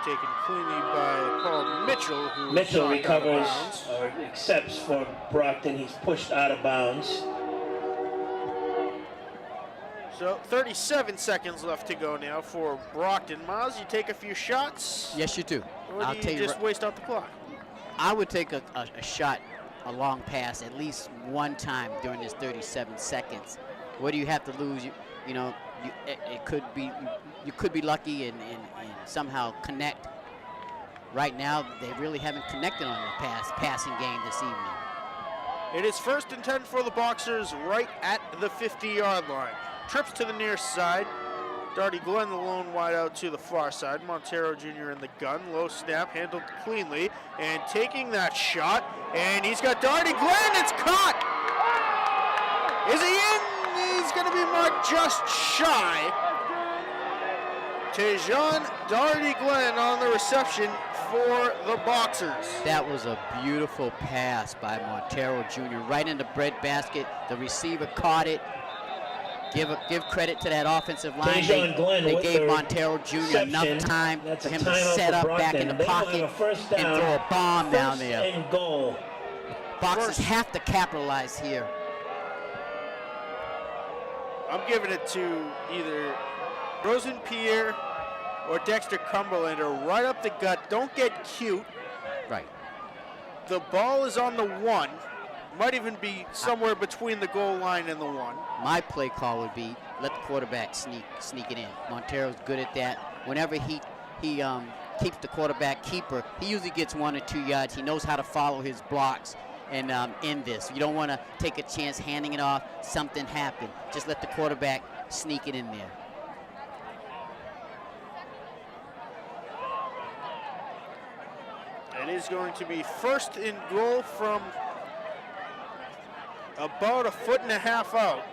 Taken cleanly by Paul Mitchell, who Mitchell recovers or accepts for Brockton. He's pushed out of bounds. So 37 seconds left to go now for Brockton. Miles, you take a few shots? Yes, you do. Or do you just waste out the clock? I would take a shot, a long pass, at least one time during this 37 seconds. What do you have to lose? It could be you could be lucky and somehow connect. right now they really haven't connected on the passing game this evening. It is 1st and 10 for the Boxers right at the 50-yard line. Trips to the near side. Darty Glenn, the lone wide out to the far side. Montero Jr. in the gun. Low snap, handled cleanly, and taking that shot. And he's got Darty Glenn. It's caught. Is he in? He's going to be marked just shy. Tejan Darty Glenn on the reception for the Boxers. That was a beautiful pass by Montero Jr. right in the breadbasket. The receiver caught it. Give credit to that offensive line. They gave Montero Jr. enough time for him to set up back in the pocket and throw a bomb down there. And goal. Boxers have to capitalize here. I'm giving it to either Rosenpierre or Dexter Cumberland, or right up the gut. Don't get cute. Right. The ball is on the 1. Might even be somewhere between the goal line and the 1. My play call would be let the quarterback sneak it in. Montero's good at that. Whenever he keeps the quarterback keeper, he usually gets 1 or 2 yards. He knows how to follow his blocks and end this. You don't want to take a chance handing it off. Something happened. Just let the quarterback sneak it in there. It is going to be 1st and goal from about 1.5 feet out.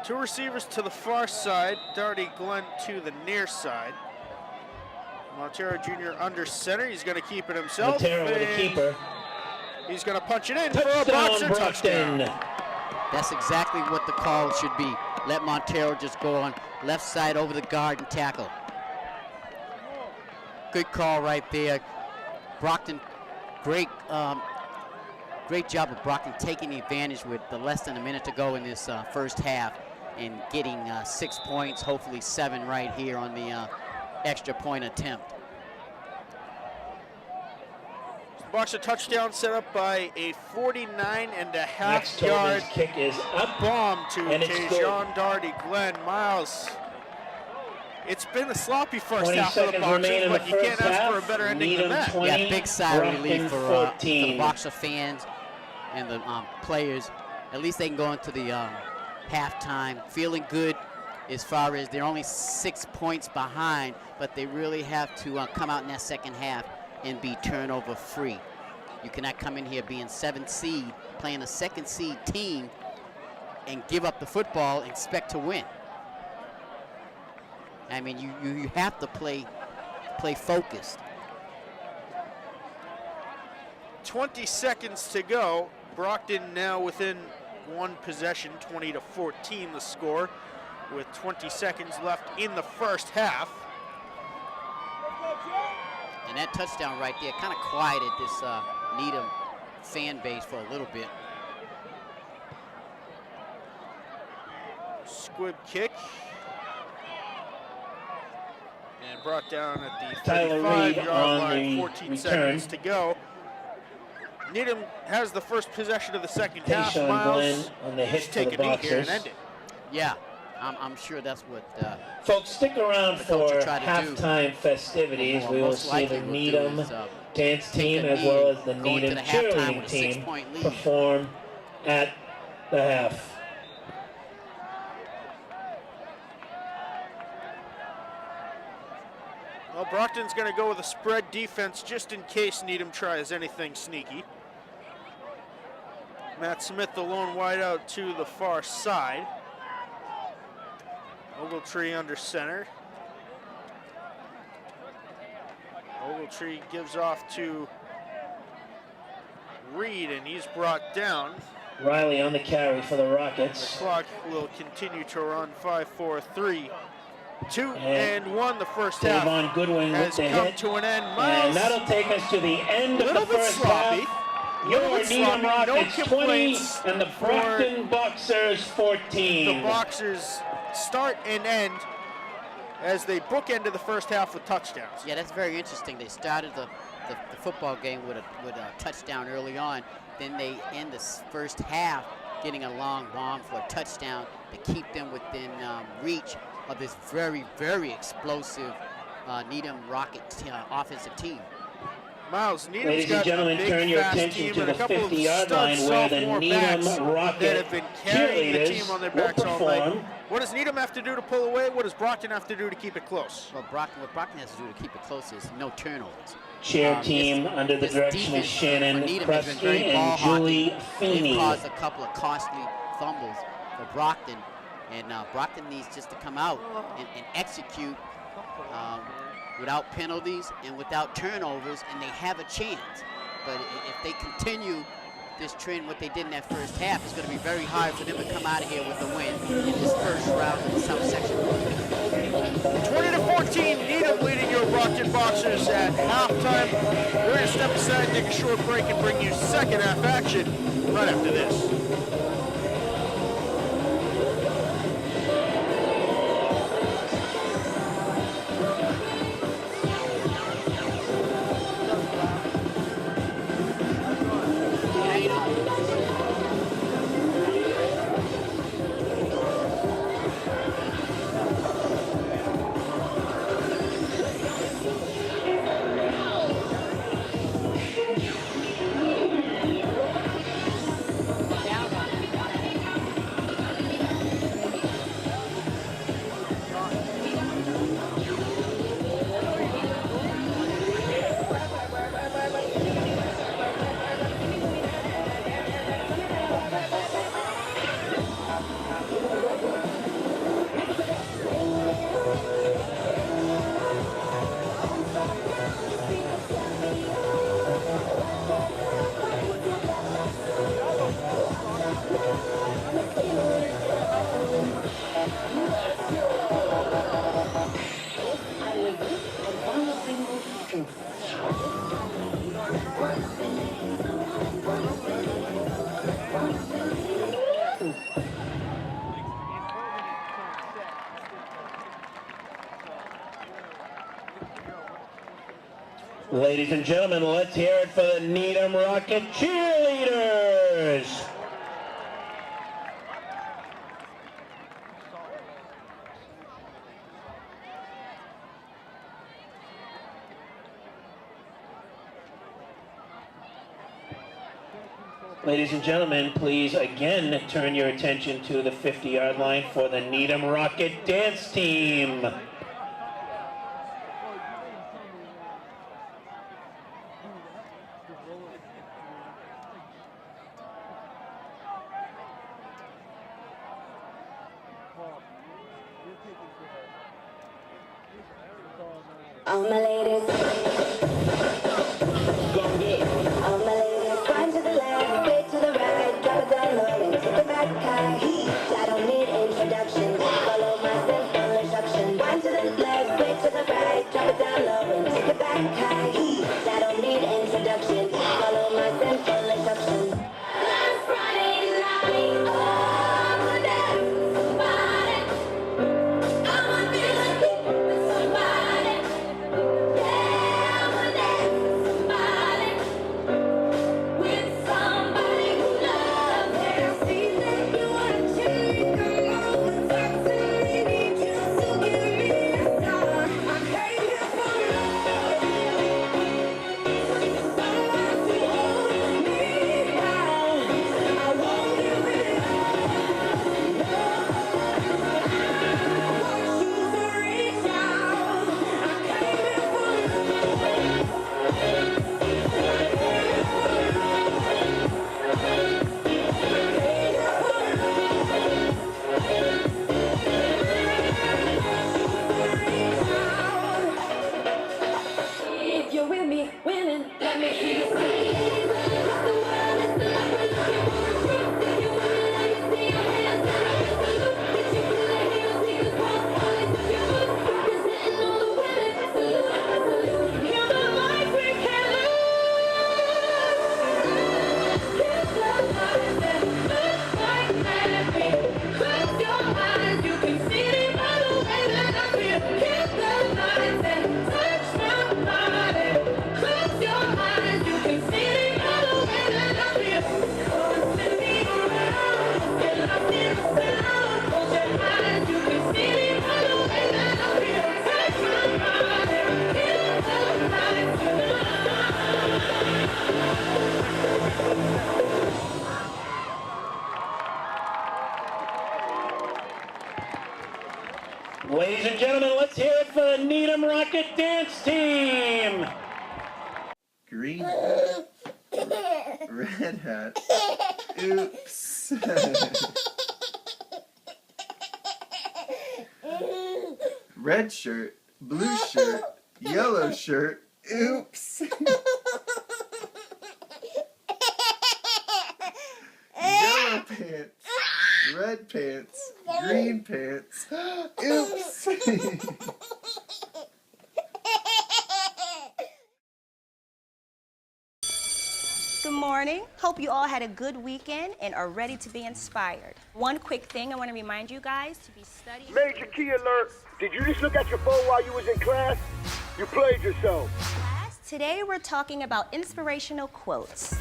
2 receivers to the far side, Darty Glenn to the near side. Montero Jr. under center, he's going to keep it himself. Montero with a keeper. He's going to punch it in for a Boxer touchdown. That's exactly what the call should be. Let Montero just go on left side over the guard and tackle. Good call right there. Brockton, great job of Brockton taking the advantage with less than a minute to go in this first half and getting 6 points, hopefully 7 right here on the extra point attempt. Boxer touchdown set up by a 49.5-yard kick is up, bomb to and it's Tejan Darty Glenn. Miles, it's been a sloppy first half for the Boxers, but you can't ask for a better ending than that. Yeah, big sigh of relief for the Boxer fans and the players. At least they can go into the halftime feeling good as far as they're only 6 points behind, but they really have to come out in that second half and be turnover free. You cannot come in here being 7th seed, playing a 2nd seed team, and give up the football and expect to win. I mean, you have to play focused. 20 seconds to go. Brockton now within 1 possession, 20-14 the score, with 20 seconds left in the first half. And that touchdown right there kind of quieted this Needham fan base for a little bit. Squib kick. And brought down at the Tyler Reed 35-yard on line, the 14 return. seconds to go. Needham has the first possession of the second half. Tejan Miles, Glenn on the hit just for the take a knee here and Boxers. end it. Yeah, I'm sure that's what Folks, stick around the for coach will try to do. halftime festivities. We will Most see likely the will do Needham is, dance take team a as knee well and as the go into Needham the halftime cheerleading with a team 6-point lead. perform at the half. Well, Brockton's going to go with a spread defense just in case Needham tries anything sneaky. Matt Smith, the lone wideout to the far side. Ogletree under center. Ogletree gives off to Reed, and he's brought down. Riley on the carry for the The Rockets. clock will continue to run 5, 4, 3, 2, and 1. The first half Davon Goodwin with has the come hit. to an end. And Miles, that'll take us to the end a of little the bit first sloppy. half. Little Your bit Needham sloppy, no Rockets 20 complaints and the for Brockton Boxers the 14. Boxers start and end as they bookended the first half with touchdowns. Yeah, that's very interesting. They started the football game with a touchdown early on. Then they end the first half getting a long bomb for a touchdown to keep them within reach of this very, very explosive Needham Rocket offensive team. Miles, Needham's Ladies and got gentlemen, a big, turn your fast attention team to and a the couple of 50-yard stud line where the sophomore Needham backs Rocket that have been carrying the team on their backs all night. perform. What does Needham have to do to pull away? What does Brockton have to do to keep it close? Well, what Brockton has to do to keep it close is no turnovers. Chair team under the direction of Shannon Kresge and Julie Feeney. They've caused a couple of costly fumbles for Brockton, and Brockton needs just to come out and execute without penalties and without turnovers, and they have a chance. But if they continue this trend, what they did in that first half, it's going to be very hard for them to come out of here with a win in this first round of the South Section. 20-14, Needham leading your Brockton Boxers at halftime. We're going to step aside, take a short break, and bring you second half action right after this. Ladies and gentlemen, let's hear it for the Needham Rocket cheerleaders. Ladies and gentlemen, please again turn your attention to the 50-yard line for the Needham Rocket dance team. All my ladies, go get it. All my ladies, grind to the left, straight to the right, drop it down low and take it back high. I don't need introduction, follow my simple instruction. Grind to the left, straight to the right, drop it down low and take it back high. I don't need introduction, follow my simple instruction. Last Friday night, oh, the dance, somebody, I want to be like with somebody. Ladies and gentlemen, let's hear it for the Needham Rocket Dance Team. Green hat. Red hat. Oops. Red shirt. Blue shirt. Yellow shirt. Oops. Yellow pants. Red pants. Green pants. Oops. Good morning. Hope you all had a good weekend and are ready to be inspired. One quick thing I want to remind you guys to be studying. Major key alert. Did you just look at your phone while you was in class? You played yourself. Today we're talking about inspirational quotes.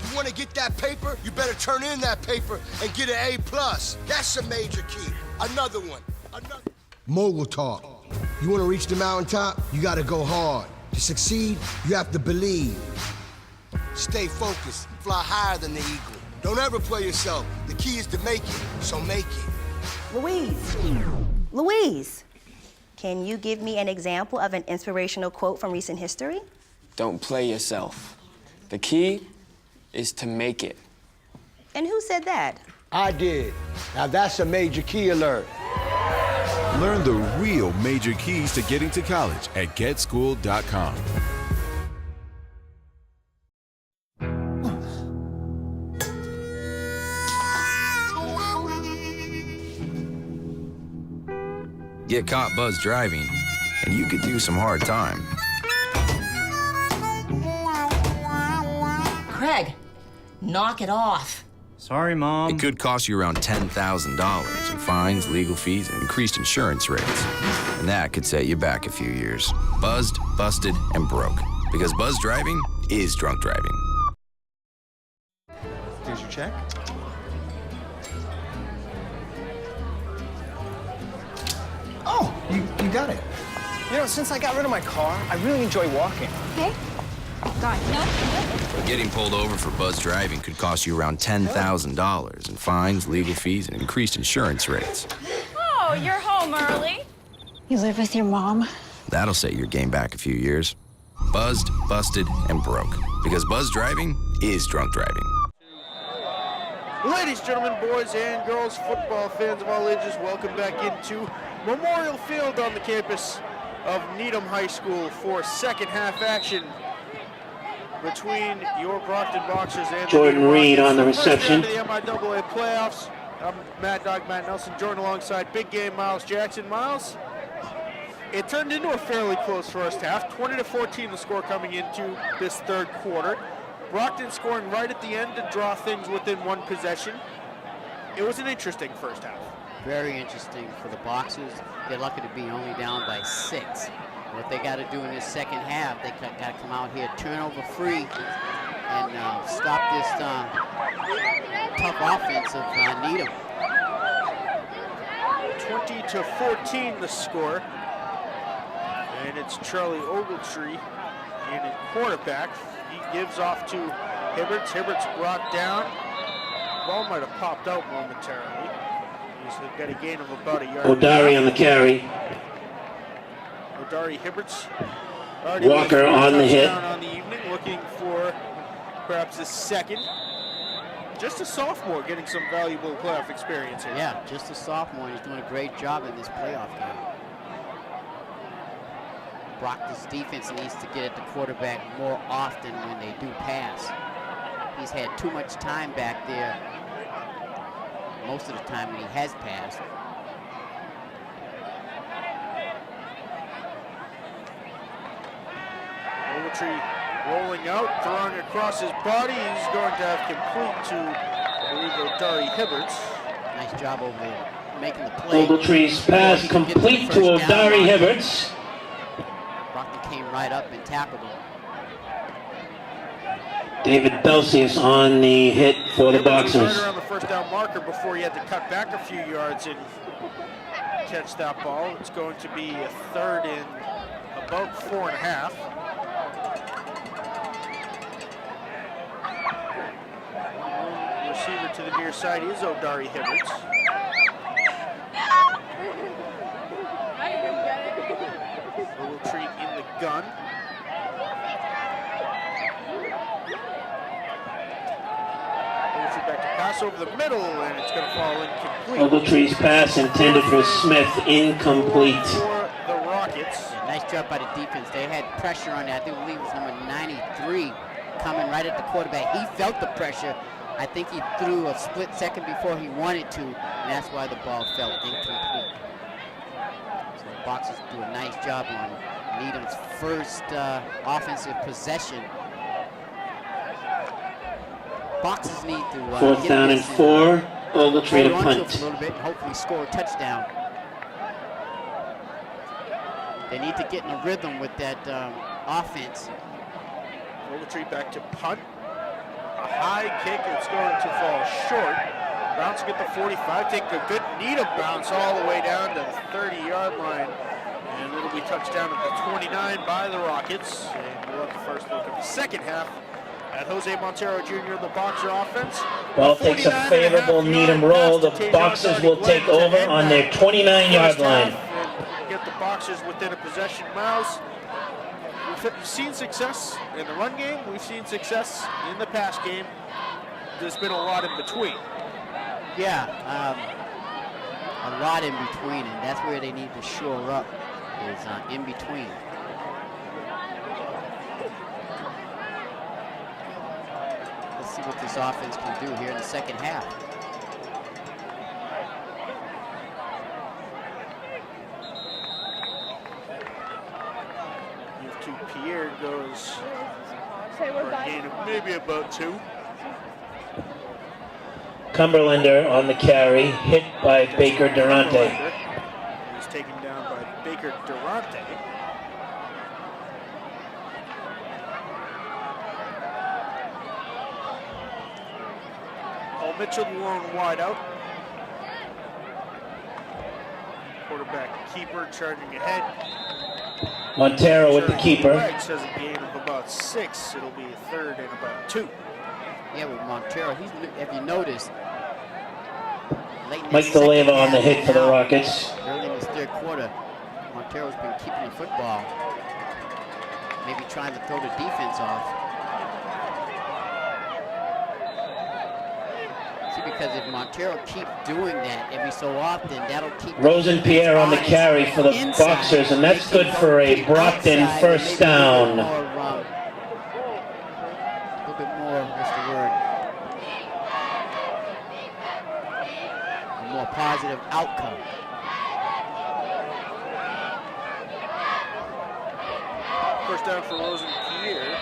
You want to get that paper? You better turn in that paper and get an A+. That's a major key. Another one. Mogul talk. You want to reach the mountaintop? You got to go hard. To succeed, you have to believe. Stay focused. Fly higher than the eagle. Don't ever play yourself. The key is to make it, so make it. Louise, can you give me an example of an inspirational quote from recent history? Don't play yourself. The key is to make it. And who said that? I did. Now that's a major key alert. Learn the real major keys to getting to college at getschool.com. Get caught buzz driving, and you could do some hard time. Craig, knock it off. Sorry, Mom. It could cost you around $10,000 in fines, legal fees, and increased insurance rates. And that could set you back a few years. Buzzed, busted, and broke. Because buzz driving is drunk driving. Here's your check. Oh, you got it. You know, since I got rid of my car, I really enjoy walking. Okay. Got it. No. Getting pulled over for buzz driving could cost you around $10,000 in fines, legal fees, and increased insurance rates. Oh, you're home early. You live with your mom? That'll set your game back a few years. Buzzed, busted, and broke. Because buzz driving is drunk driving. Ladies, gentlemen, boys and girls, football fans of all ages, welcome back into Memorial Field on the campus of Needham High School for second half action between your Brockton Boxers and Jordan the Reed Rockets. on the reception. First round of the MIAA playoffs. I'm Mad Dog Matt Nelson, joined alongside Big Game Miles Jackson. Miles, it turned into a fairly close first half, 20-14 the score coming into this third quarter. Brockton scoring right at the end to draw things within one possession. It was an interesting first half. Very interesting for the Boxers. They're lucky to be only down by 6. What they got to do in this second half, they got to come out here turnover free and stop this tough offense of Needham. 20-14 the score. And it's Charlie Ogletree in at quarterback. He gives off to Hibberts. Hibberts brought down. Ball might have popped out momentarily. He's got a gain of about a yard. O'Dari on the carry. O'Dari Hibberts. Walker on the hit. On the evening, looking for perhaps a second. Just a sophomore getting some valuable playoff experience here. Yeah, just a sophomore. He's doing a great job in this playoff game. Brockton's defense needs to get at the quarterback more often when they do pass. He's had too much time back there most of the time when he has passed. Ogletree rolling out, throwing across his body. He's going to have complete to, I believe, O'Dari Hibberts. Nice job over there, making the play. Ogletree's pass complete to O'Dari Hibberts. Brockton came right up and tackled him. David Belsius on the hit for the Boxers. Right around the first down marker before he had to cut back a few yards and catch that ball. It's going to be a third and about 4.5. Receiver to the near side is O'Dari Hibberts. gun. Back to pass over the middle, and it's going to fall incomplete. Ogletree's pass intended for Smith, incomplete. For the Rockets. Yeah, nice job by the defense. They had pressure on that. I think it was number 93 coming right at the quarterback. He felt the pressure. I think he threw a split second before he wanted to, and that's why the ball fell incomplete. So the Boxers do a nice job on Needham's first offensive possession. Boxers need to Fourth down and 4. Ogletree to hold on to it punt. for a little bit and hopefully score a touchdown. They need to get in a rhythm with that offense. Ogletree back to punt. A high kick. It's going to fall short. Bouncing at the 45. Take a good Needham bounce all the way down to the 30-yard line. And it'll be touchdown at the 29 by the Rockets. And we'll have the first look at the second half at Jose Montero Jr., the Boxer offense. Ball takes a favorable Needham roll. The Boxers will take over on their 29-yard line. Get the Boxers within a possession. Miles, we've seen success in the run game. We've seen success in the pass game. There's been a lot in between. Yeah, a lot in between, and that's where they need to shore up, is in between. Let's see what this offense can do here in the second half. Give to Pierre, goes for a gain of maybe about 2. Cumberlander on the carry, hit by Baker Durante. He's taken down by Baker Durante. Paul Mitchell, the lone wide out. Quarterback keeper charging ahead. Montero with the keeper. Rex has a gain of about 6. It'll be a third and about 2. Yeah, with Montero, if you notice, Mike DeLeva on the hit for the Rockets. Early in this third quarter, Montero's been keeping the football, maybe trying to throw the defense off. See, because if Montero keeps doing that every so often, that'll keep Rosenpierre on the carry for the Boxers, and that's good for a Brockton first down. A little bit more, what's the word? A more positive outcome. First down for Rosenpierre.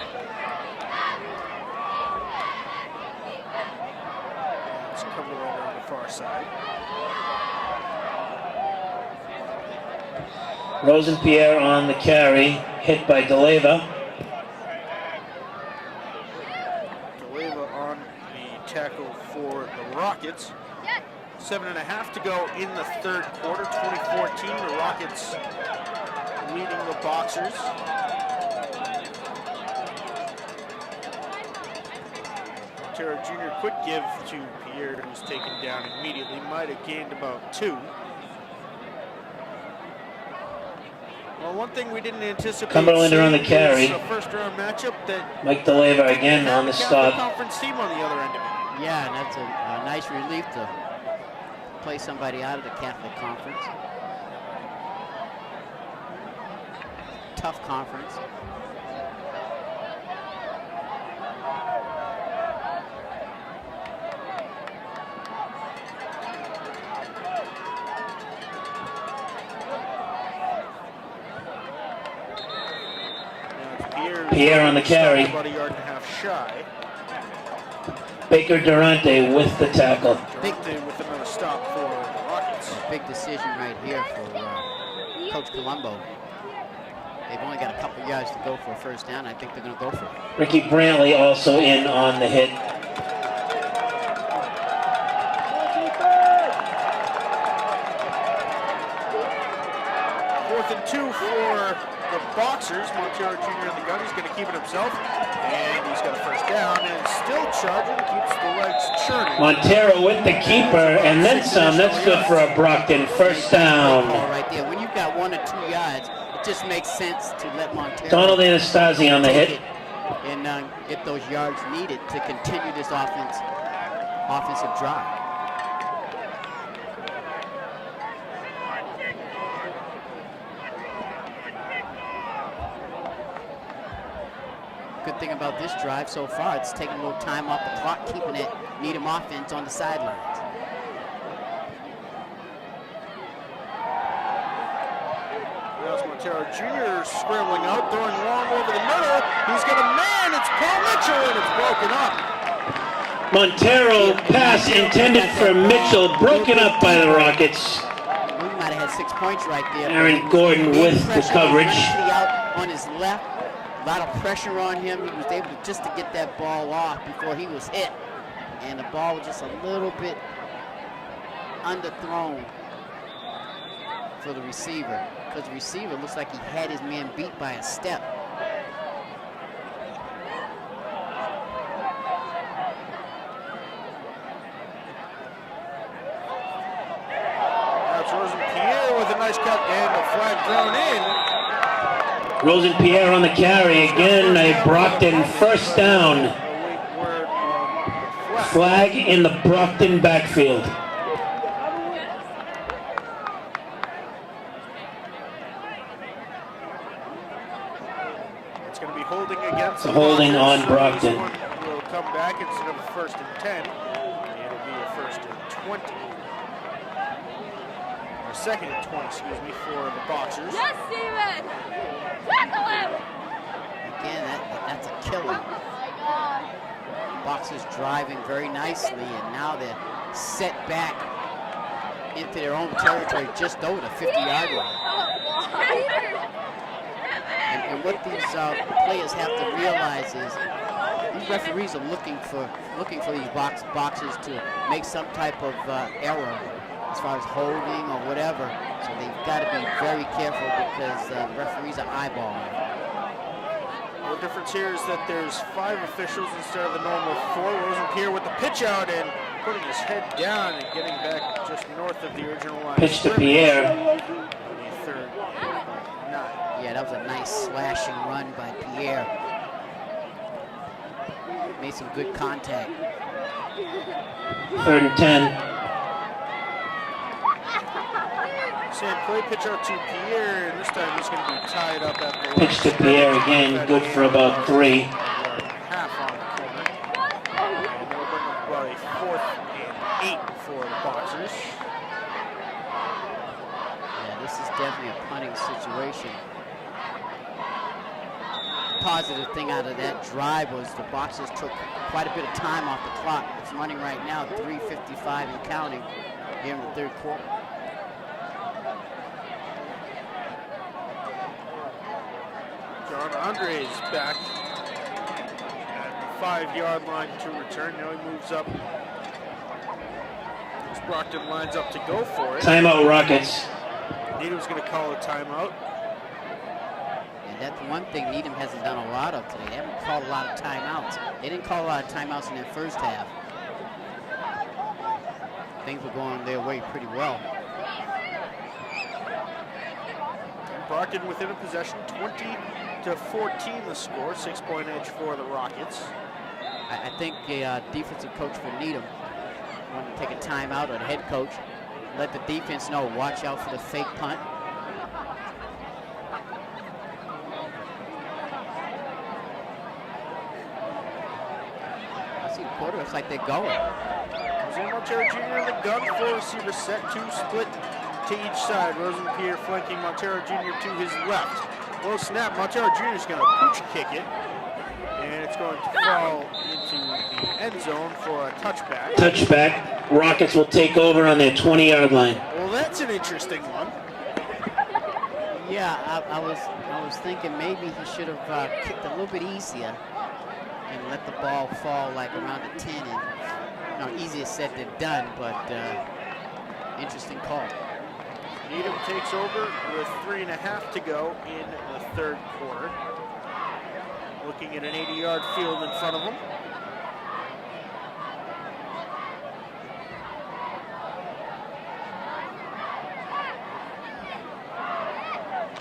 It's Cumberlander on the far side. Rosenpierre on the carry, hit by DeLeva. DeLeva on the tackle for the Rockets. 7.5 to go in the third quarter, 2014. The Rockets leading the Boxers. Montero Jr. quick give to Pierre, who's taken down immediately. Might have gained about 2. Well, one thing we didn't anticipate. Cumberlander on the carry. A first-round matchup that Mike DeLeva again on the stop. conference team on the other end of it. Yeah, and that's a nice relief to play somebody out of the Catholic Conference. Tough conference. Pierre on the carry. About a yard and a half shy. Baker Durante with the tackle. Durante with another stop for the Rockets. Big decision right here for Coach Colombo. They've only got a couple yards to go for a first down. I think they're going to go for it. Ricky Brantley also in on the hit. 4th and 2 for the Boxers. Montero Jr. in the gun. He's going to keep it himself. And he's got a first down and still charging. Keeps the legs churning. Montero with the keeper and then some. That's good for a Brockton first down. Right there. When you've got 1 or 2 yards, it it just makes sense to let Montero Donald Anastasi on the take hit. it and get those yards needed to continue this offensive drive. Good thing about this drive so far, it's taking a little time off the clock, keeping it Needham offense on the sidelines. There's Montero Jr. scrambling out, throwing long over the middle. He's got a man, it's Paul Mitchell, and it's broken up. Montero pass intended for Mitchell, broken up by the Rockets. We might have had 6 points right there. Aaron Gordon with the coverage. Out on his left, a lot of pressure on him. He was able to get that ball off before he was hit. And the ball was just a little bit underthrown for the receiver, because the receiver looks like he had his man beat by a step. That's Rosen-Pierre with a nice cut and a flag thrown in. Rosen-Pierre on the carry again. A Brockton first down. Flag in the Brockton backfield. It's going to be holding against Holding on Brockton. Will come back instead of a 1st and 10. It'll be a 1st and 20. Or 2nd and 20, excuse me, for the Boxers. Yes, Steven! Tackle him! Again, that's a killer. Boxers driving very nicely, and now they're set back into their own territory just over the 50-yard line. And what these players have to realize is these referees are looking for these boxers to make some type of error as far as holding or whatever. So they've got to be very careful because the referees are eyeballing. The difference here is that there's 5 officials instead of the normal 4. Rosen-Pierre with the pitch out and putting his head down and getting back just north of the original line. Pitch to Pierre. Third, 9. Yeah, that was a nice slashing run by Pierre. Made some good contact. 3rd and 10. Same play, pitch out to Pierre, and this time he's going to be tied up at the Pitch to Pierre again, good for about 3. half on the corner. And they'll bring up about a 4th and 8 for the Boxers. Yeah, this is definitely a punting situation. Positive thing out of that drive was the Boxers took quite a bit of time off the clock. It's running right now, 3:55 and counting here in the 3rd quarter. John Andres back at the 5-yard line to return. Now he moves up. As Brockton lines up to go for it. Timeout Rockets. Needham's going to call a timeout. And that's one thing Needham hasn't done a lot of today. They haven't called a lot of timeouts. They didn't call a lot of timeouts in that first half. Things were going their way pretty well. Brockton within a possession, 20-14 the score, 6-point edge for the Rockets. I think the defensive coach for Needham wanted to take a timeout, or the head coach, let the defense know, watch out for the fake punt. I see the quarter, looks like they're going. Montero Jr. in the gun, 4 receivers set, 2 split to each side. Rosen-Pierre flanking Montero Jr. to his left. Low snap, Montero Jr. is going to pooch kick it, and it's going to fall into the end zone for a touchback. Touchback. Rockets will take over on their 20-yard line. Well, that's an interesting one. Yeah, I was thinking maybe he should have kicked a little bit easier and let the ball fall like around the 10. And easier said than done, but interesting call. Needham takes over with 3.5 to go in the 3rd quarter. Looking at an 80-yard field in front of them.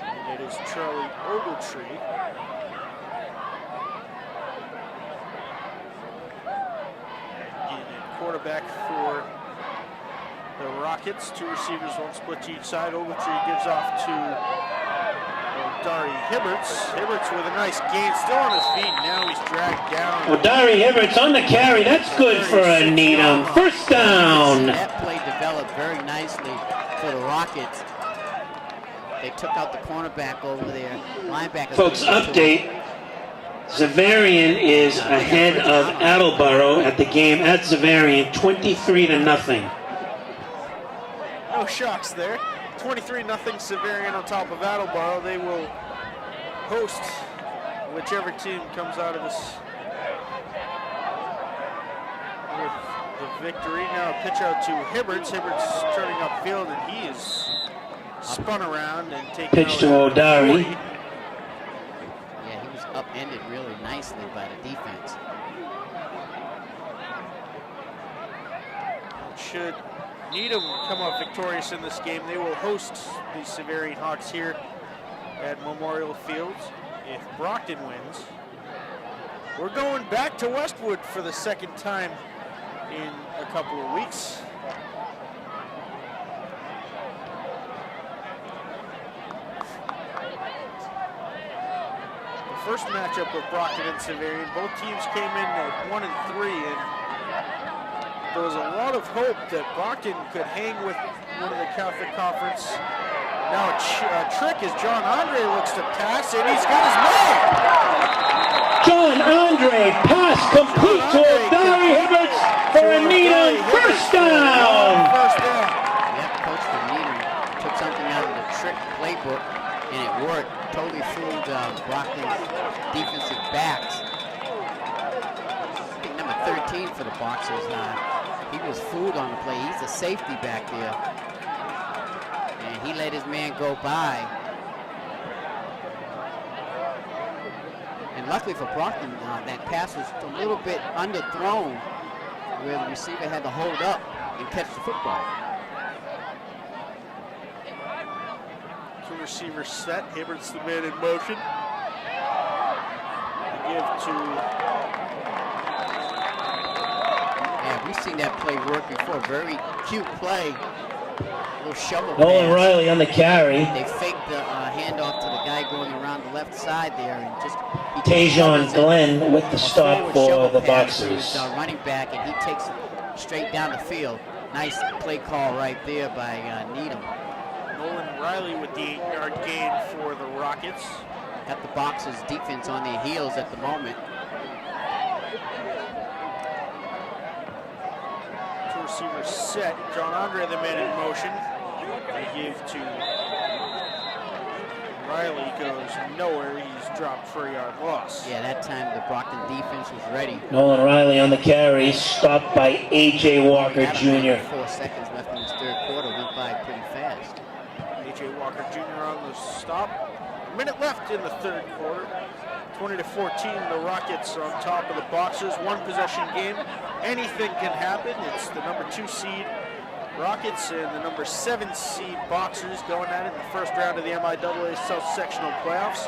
And it is is Charlie Ogletree. Quarterback for the Rockets. Two receivers, one split to each side. Ogletree gives off to Dari Hibberts. Hibberts with a nice gain, still on his feet. Now he's dragged down. Well, Dari Hibberts on the carry. That's good for a Needham. First down. That play developed very nicely for the Rockets. They took out the cornerback over there. Linebacker. Folks, update. Zavarian is ahead of Attleboro at the game at Zavarian, 23-0. No shocks there. 23-0 Zavarian on top of Attleboro. They will host whichever team comes out of this with the victory. Now a pitch out to Hibberts. Hibberts turning upfield, and he is spun around and taken Pitch to O'Dari. Upended really nicely by the defense. Should Needham come up victorious in this game, they will host the Zavarian Hawks here at Memorial Field. If Brockton wins, we're going back to Westwood for the second time in a couple of weeks. First matchup with Brockton and Zavarian, both teams came in at 1-3, and there was a lot of hope that Brockton could hang with one of the Catholic Conference. Now a trick as John Andre looks to pass, and he's got his man. John Andre, pass complete to O'Dari Hibberts for a Needham first down. Yep, coach from Needham took something out of the trick playbook, and it worked. Totally fooled Brockton's defensive backs. I think number 13 for the Boxers. He was fooled on the play. He's a safety back there. And he let his man go by. And luckily for Brockton, that pass was a little bit underthrown, where the receiver had to hold up and catch the football. Two receivers set. Hibberts the man in motion. Give to. Yeah, we've seen that play work before. Very cute play. A little shovel Nolan pass. Riley on the carry. They faked the handoff to the guy going around the left side there, and just Tajon Glenn with the stop for the Boxers. Running back, and he takes it straight down the field. Nice play call right there by Needham. Nolan Riley with the 8-yard gain for the Rockets. Got the Boxers defense on their heels at the moment. Two receivers set. John Andre the man in motion. They give to Riley, goes nowhere. He's dropped for a yard loss. Yeah, that time the Brockton defense was ready. Nolan Riley on the carry, stopped by A.J. Walker Jr. 4 seconds left in this third quarter, went by pretty fast. A.J. Walker Jr. on the stop. A minute left in the third quarter. 20-14, the Rockets are on top of the Boxers. One possession game. Anything can happen. It's the number 2 seed Rockets and the number 7 seed Boxers going at it in the first round of the MIAA South Sectional Playoffs,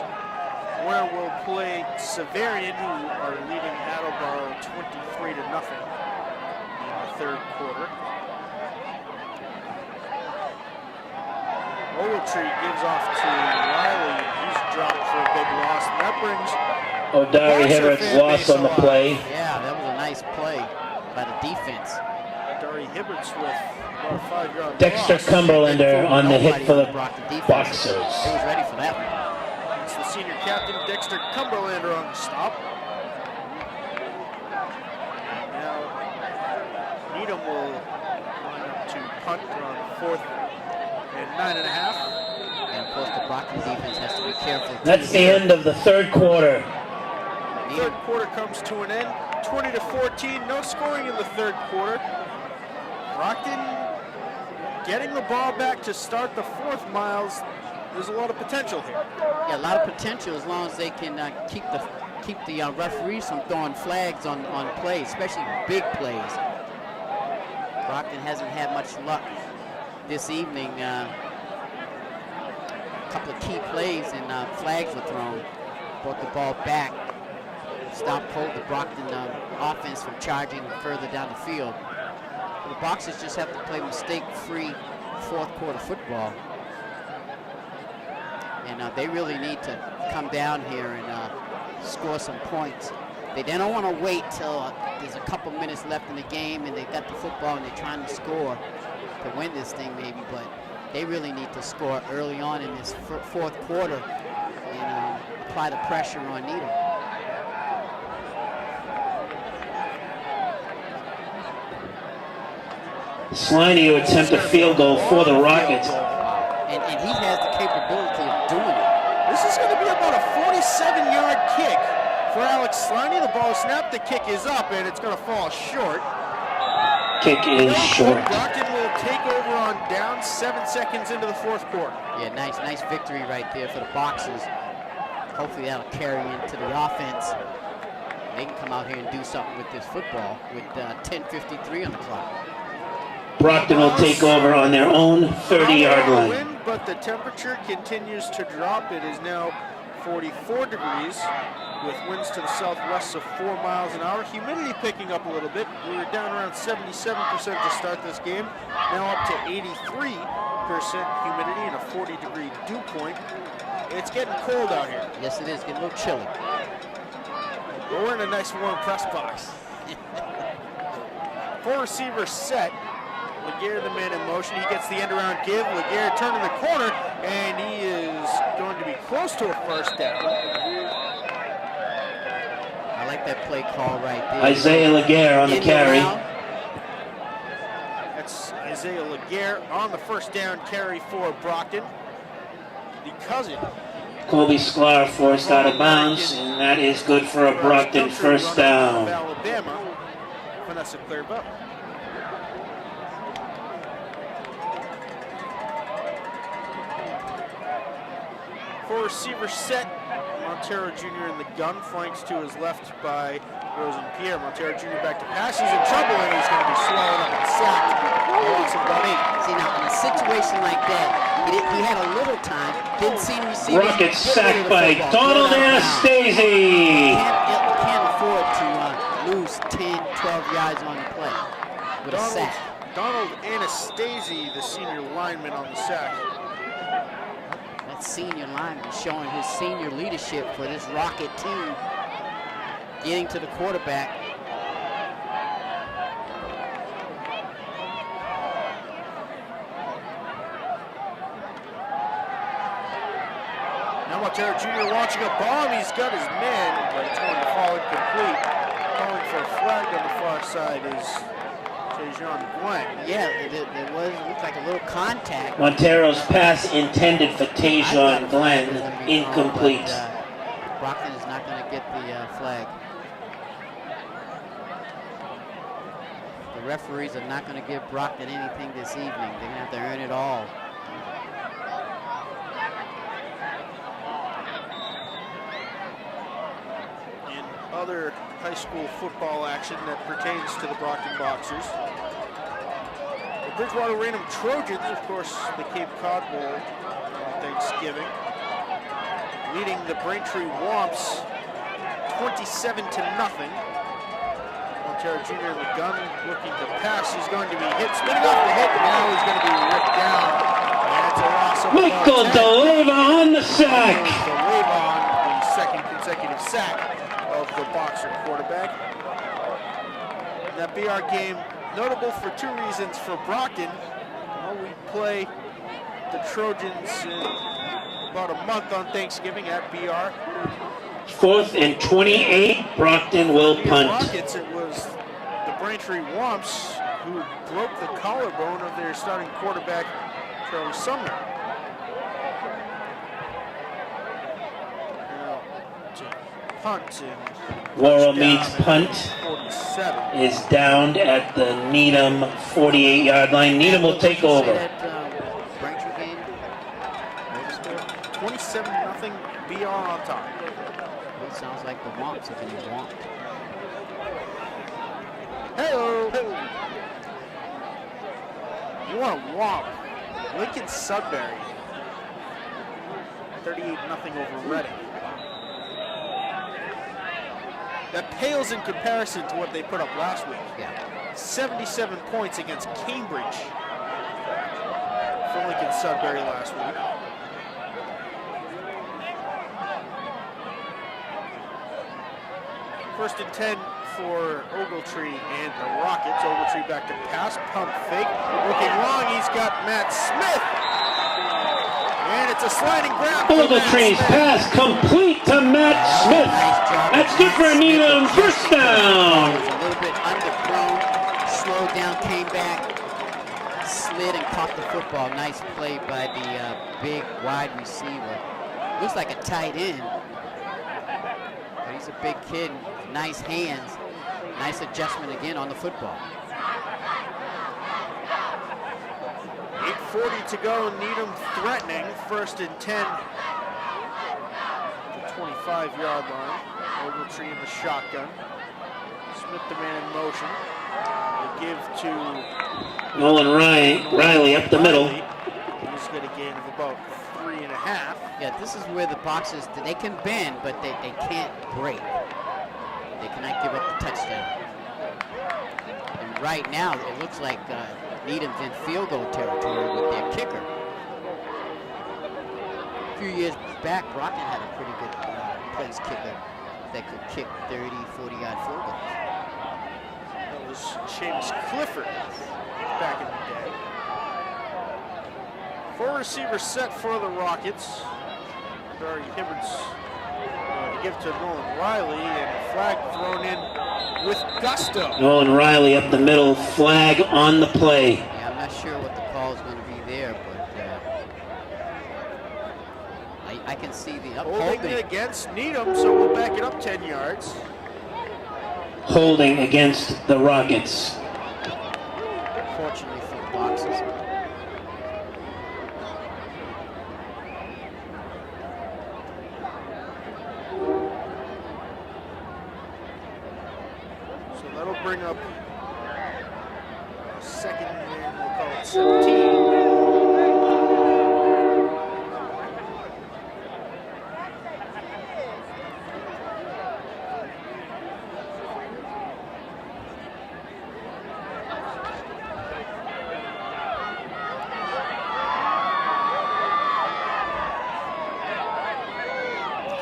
where we'll play Zavarian, who are leading Attleboro 23-0 in the third quarter. Ogletree gives off to Riley. He's dropped for a big loss. And that brings O'Dari Hibberts lost on the play. Yeah, that was a nice play by the defense. O'Dari Hibberts with about a 5-yard Dexter loss. Cumberlander on the hit for the Boxers. He was ready for that one. It's the senior captain, Dexter Cumberlander, on the stop. Now, Needham will line up to punt on 4th and 9.5. And of course, the Brockton defense has to be careful. That's the end of the third quarter. Third quarter comes to an end. 20-14, no scoring in the third quarter. Brockton getting the ball back to start the fourth. Miles, there's a lot of potential here. Yeah, a lot of potential as long as they can keep the referees from throwing flags on plays, especially big plays. Brockton hasn't had much luck this evening couple of key plays and flags were thrown. Brought the ball back. Stopped the Brockton offense from charging further down the field. The Boxers just have to play mistake-free fourth quarter football. And they really need to come down here and score some points. They don't want to wait till there's a couple minutes left in the game and they got the football and they're trying to score to win this thing maybe, but they really need to score early on in this fourth quarter and apply the pressure on Needham. Sliney to attempt a field goal for the Rockets. And he has the capability of doing it. This is going to be about a 47-yard kick for Alex Sliney. The ball is snapped, the kick is up, and it's going to fall short. Kick is short. Brockton will take over on down 7 seconds into the fourth quarter. Yeah, nice victory right there for the Boxers. Hopefully that'll carry into the offense. They can come out here and do something with this football with 10:53 on the clock. Brockton will take over on their own 30-yard line. Wind, but the temperature continues to drop. It is now 44 degrees with winds to the southwest of 4 miles an hour. Humidity picking up a little bit. We were down around 77% to start this game. Now up to 83% humidity and a 40-degree dew point. It's getting cold out here. Yes, it is. Getting a little chilly. But we're in a nice warm press box. 4 receivers set. Laguerre, the man in motion. He gets the end around give. Laguerre turning the corner, and he is going to be close to a first down. I like that play call right there. Isaiah Laguerre on the carry. That's Isaiah Laguerre on the first down carry for Brockton. The cousin. Colby Sklar forced out of bounds, and that is good for a Brockton first down. Alabama. Vanessa cleared up. 4 receivers set. Montero Jr. in the gun, flanks to his left by Rosen-Pierre. Montero Jr. back to pass. He's in trouble and he's going to be swallowed up and sacked. Loss of about 8. See, now in a situation like that, he had a little time. Didn't see the receiver. Rockets sacked by Donald Anastasi. Can't afford to lose 10, 12 yards on the play with a sack. Donald Anastasi, the senior lineman on the sack. That senior lineman showing his senior leadership for this Rocket team, getting to the quarterback. Now Montero Jr. launching a bomb. He's got his man, but it's going to fall incomplete. Calling for a flag on the far side is Tejon Blank. Yeah, it looked like a little contact. Montero's pass intended for Tejon Glenn, incomplete. Brockton is not going to get the flag. The referees are not going to give Brockton anything this evening. They're going to have to earn it all. In other high school football action that pertains to the Brockton Boxers, the Bridgewater Raynham Trojans, of course, the Cape Cod Bowl on Thanksgiving, leading the Braintree Womps 27-0. Montero Jr. in the gun, looking to pass. He's going to be hit, spinning off the hit. Now he's going to be ripped down. And it's a loss of Michael DeLeva on the sack. DeLeva on the second consecutive sack of the Boxer quarterback. That BR game notable for 2 reasons for Brockton. Well, we play the Trojans in about a month on Thanksgiving at BR. 4th and 28. Brockton will punt. Rockets, it was the Braintree Womps who broke the collarbone of their starting quarterback, Charlie Sumner. Now, to punt in Laurel Mead's punt is downed at the Needham 48-yard line. Needham will take over. Braintree game? 27-0 BR on top. It sounds like the Womps are going to womp. Hey-o! You want to womp. Lincoln Sudbury. 38-0 over Reading. That pales in comparison to what they put up last week. 77 points against Cambridge for Lincoln Sudbury last week. First and 10 for Ogletree and the Rockets. Ogletree back to pass, pump fake. Looking long, he's got Matt Smith. And it's a sliding grab. Ogletree's pass complete to Matt Smith. That's good for Needham. First down. A little bit underthrown, slowed down, came back, slid and caught the football. Nice play by the big wide receiver. Looks like a tight end. But he's a big kid, nice hands. Nice adjustment again on the football. 8:40 to go, Needham threatening. First and 10. The 25-yard line. Ogletree in the shotgun. Smith the man in motion. They give to Nolan Riley up the middle. He's got a gain of about 3.5. Yeah, this is where the boxers, they can bend, but they can't break. They cannot give up the touchdown. And right now, it looks like Needham's in field goal territory with their kicker. A few years back, Brockton had a pretty good place kicker that could kick 30, 40-yard field goals. That was Seamus Clifford back in the day. 4 receivers set for the Rockets. Barry Hibbert's give to Nolan Riley, and a flag thrown in with gusto. Nolan Riley up the middle, flag on the play. Yeah, I'm not sure what the call is going to be there, but I can see the holding against Needham, so we'll back it up 10 yards. Holding against the Rockets. Fortunately for the boxers. That'll bring up second and we'll call it 17.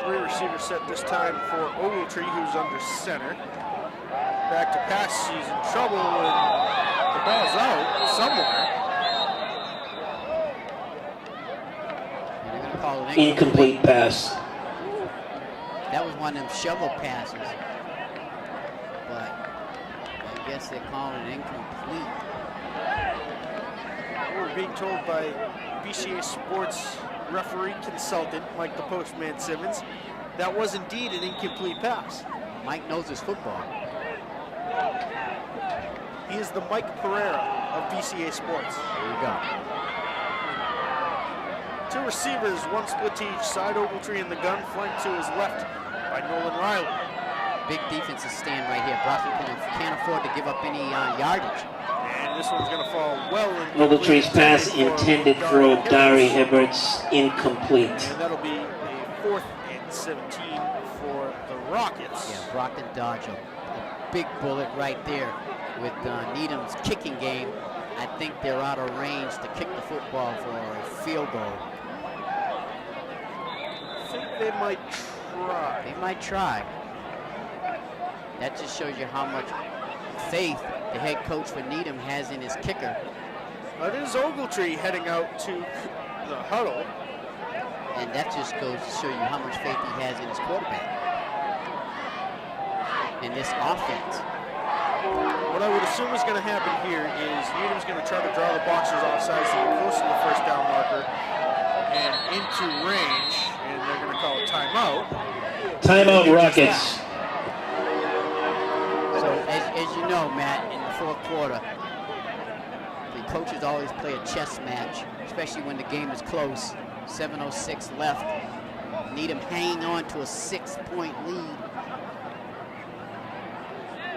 Three receivers set this time for Ogletree, who's under center. Back to pass, he's in trouble, and the ball's out somewhere. They're going to call it Incomplete pass. That was one of them shovel passes, but I guess they're calling it incomplete. We're being told by BCA Sports referee consultant Mike the Postman Simmons that was indeed an incomplete pass. Mike knows his football. He is the Mike Pereira of BCA Sports. There you go. 2 receivers, 1 split to each side. Ogletree in the gun, flanked to his left by Nolan Riley. Big defensive stand right here. Brockton can't afford to give up any yardage. And this one's going to fall well in. Ogletree's pass intended for Dari Hibbert's incomplete. And that'll be a 4th and 17 for the Rockets. Yeah, Brockton dodged a big bullet right there with Needham's kicking game. I think they're out of range to kick the football for a field goal. I think they might try. They might try. That just shows you how much faith the head coach for Needham has in his kicker. It is Ogletree heading out to the huddle. And that just goes to show you how much faith he has in his quarterback. In this offense. What I would assume is going to happen here is Needham's going to try to draw the boxers offside so they're close to the first down marker and into range, and they're going to call it timeout. Timeout, Rockets. So as you know, Matt, in the 4th quarter, the coaches always play a chess match, especially when the game is close. 7:06 left. Needham hanging on to a 6-point lead.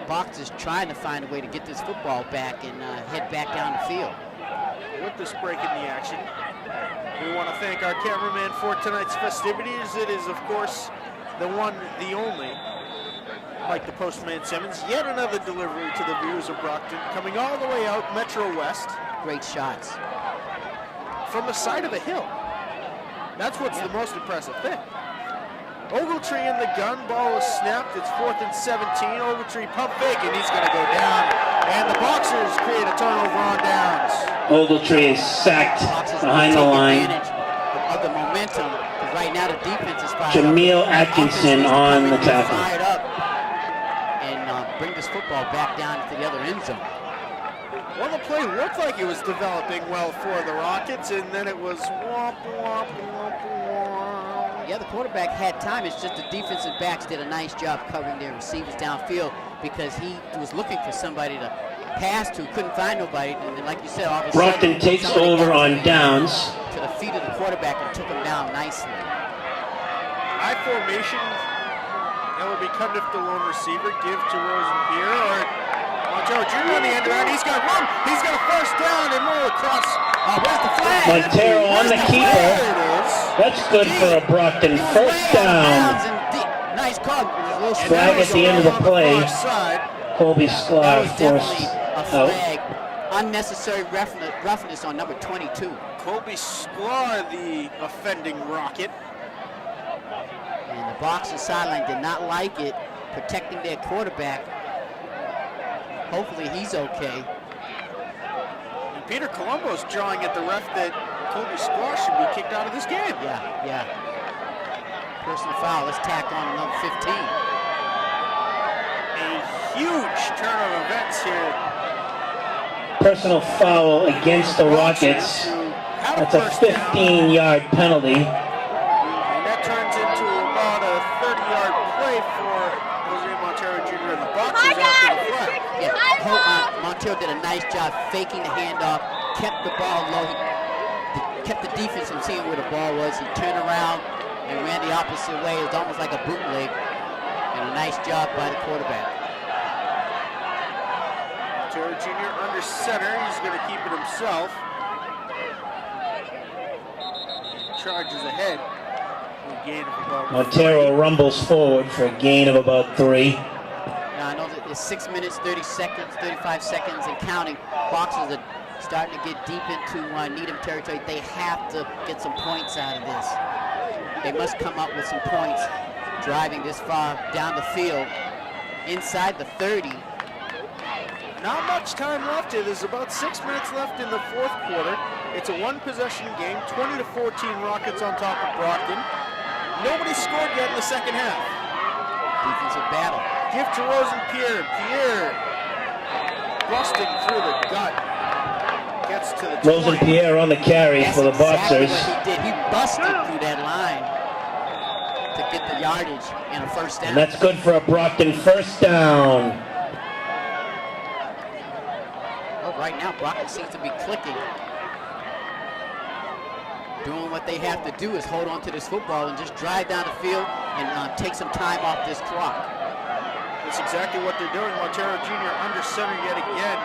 Boxers trying to find a way to get this football back and head back down the field. With this break in the action, We want to thank our cameraman for tonight's festivities. It is, of course, the one, the only, Mike the Postman Simmons. Yet another delivery to the viewers of Brockton, coming all the way out Metro West. Great shots. From the side of the hill. That's what's the most impressive thing. Ogletree in the gun, ball is snapped. It's 4th and 17. Ogletree pump fake, and he's going to go down. And the Boxers create a turnover on downs. Ogletree is sacked behind the line. Of the momentum, because right now the defense is fired Jameel up. Atkinson on the tackle. Fired up and bring this football back down to the other end zone. Well, the play looked like it was developing well for the Rockets, and then it was womp, womp, womp, womp. Yeah, the quarterback had time. It's just the defensive backs did a nice job covering their receivers downfield because he was looking for somebody to pass to, couldn't find nobody, and then, like you said, all of a sudden, Brockton takes over on downs. To the feet of the quarterback and took him down nicely. High formation, that would be Cundiff, the lone receiver, give to Rosenpierre, or Montero Jr. on the end of that. He's got one. He's got a first down and more across. Where's the flag? Montero on the keeper. That's good for a Brockton first down. Nice call. Flag at the end of the play. Colby Sklar forced out. Unnecessary roughness on number 22. Colby Sklar, the offending Rocket. And the Boxer sideline did not like it, protecting their quarterback. Hopefully he's okay. And Peter Colombo's drawing at the ref that Colby Sklar should be kicked out of this game. Yeah. Personal foul. Let's tack on another 15. A huge turn of events here. Personal foul against the Rockets. That's a 15-yard penalty. And that turns into about a 30-yard play for Jose Montero Jr. and the Boxers after the flag. Yeah, Montero did a nice job faking the handoff, kept the ball low, kept the defense from seeing where the ball was. He turned around and ran the opposite way. It was almost like a bootleg, and a nice job by the quarterback. Montero Jr. under center. He's going to keep it himself. Charges ahead. A gain of about Montero rumbles forward for a gain of about 3. Now I know that it's 6 minutes, 30 seconds, 35 seconds and counting. Boxers are starting to get deep into Needham territory. They have to get some points out of this. They must come up with some points driving this far down the field inside the 30. Not much time left here. There's about 6 minutes left in the fourth quarter. It's a one-possession game, 20-14 Rockets on top of Brockton. Nobody scored yet in the second half. Defensive battle. Give to Rosenpierre. Pierre busting through the gut. Gets to the 20. Rosenpierre on the carry for the Boxers. What he did. He busted through that line to get the yardage and a first down. And that's good for a Brockton first down. Right now, Brockton seems to be clicking. Doing what they have to do is hold on to this football and just drive down the field and take some time off this clock. That's exactly what they're doing. Montero Jr. under center yet again.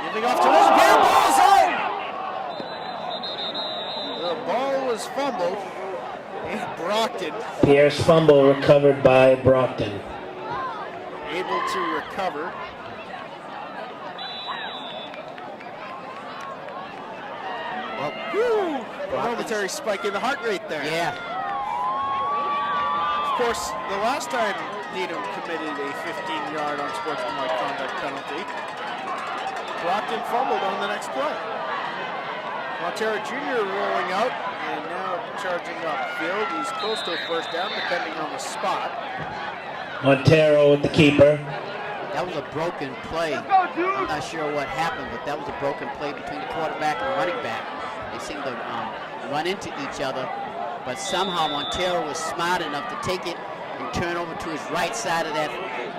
Giving off to Rosenpierre. Ball's out! The ball was fumbled. And Brockton. Pierre's fumble recovered by Brockton. Able to recover. Well, momentary spike in the heart rate there. Yeah. Of course, the last time Needham committed a 15-yard unsportsmanlike conduct penalty, Brockton fumbled on the next play. Montero Jr. rolling out and now charging upfield. He's close to a first down, depending on the spot. Montero with the keeper. That was a broken play. I'm not sure what happened, but that was a broken play between the quarterback and the running back. They seemed to run into each other, but somehow Montero was smart enough to take it and turn over to his right side of that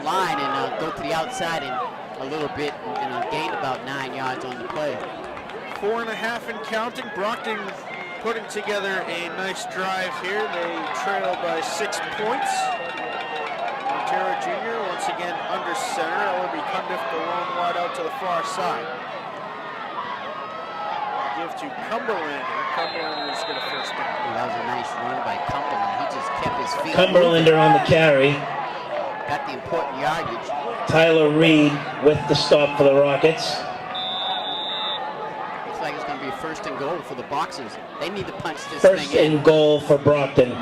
line and go to the outside and a little bit and gained about 9 yards on the play. 4.5 and counting. Brockton putting together a nice drive here. They trail by 6 points. Montero Jr. once again under center. Ellerby Cundiff the lone wide out to the far side. Give handoff to Cumberlander. Cumberlander's going to first down. That was a nice run by Cumberland. He just kept his feet Cumberlander on the carry. Got the important yardage. Tyler Reed with the stop for the Rockets. Looks like it's going to be first and goal for the Boxers. They need to punch this First thing in. and goal for Brockton.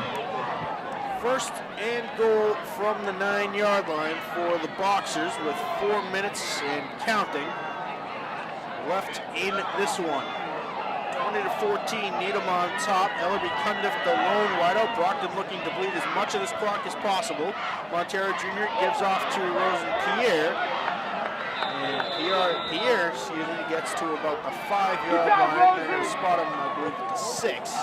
First and goal from the 9-yard line for the Boxers with 4 minutes and counting left in this one. 20-14, Needham on top. Ellaby Cundiff, the lone wideout. Brockton looking to bleed as much of this clock as possible. Montero Jr. gives off to Rosen-Pierre. And Pierre gets to about the 5-yard line. They're going to spot him, I believe, at the 6.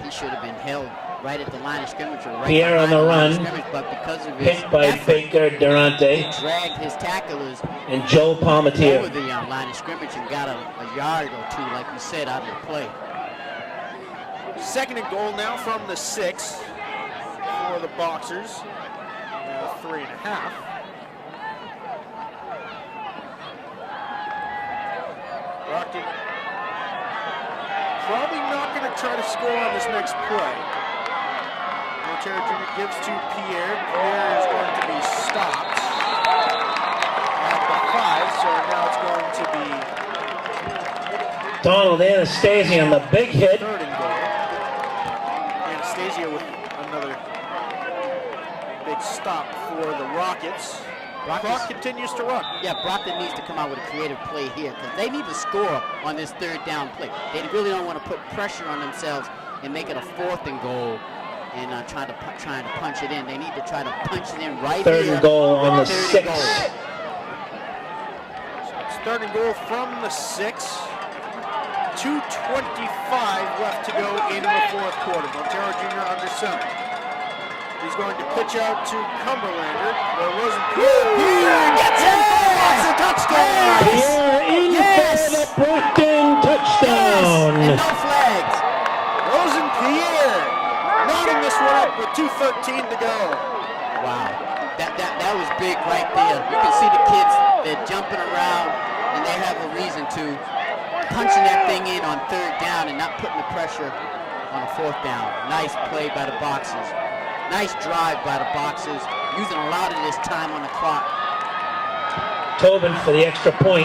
He should have been held right at the line of scrimmage. Or right Pierre on the run. But because of his Hit by effort, Baker Durante. he dragged his tacklers And Joe Palmatier. over the line of scrimmage and got a yard or two, like you said, out of the play. Second and goal now from the 6 for the Boxers. 3.5. Brockton probably not going to try to score on this next play. Montero Jr. gives to Pierre. Pierre is going to be stopped at the 5, so now it's going to be Donald Anastasia on the big hit. third and goal. Anastasia with another big stop for the Rockets. Clock continues to run. Yeah, Brockton needs to come out with a creative play here because they need to score on this third down play. They really don't want to put pressure on themselves and make it a 4th and goal and trying to punch it in. They need to try to punch it in right Third here. and goal on the 6. six. So it's third and goal from the 6. 2:25 left to go in the fourth quarter. Montero Jr. under center. He's going to pitch out to Cumberlander. There wasn't Pierre gets in. That's a touchdown. Pierre in for the Brockton touchdown. And no flags. Rosen-Pierre knotting this one up with 2:13 to go. Wow, that was big right there. You can see the kids, they're jumping around, and they have a reason to. Punching that thing in on third down and not putting the pressure on a 4th down. Nice play by the Boxers. Nice drive by the Boxers, using a lot of this time on the clock. Tobin for the extra point.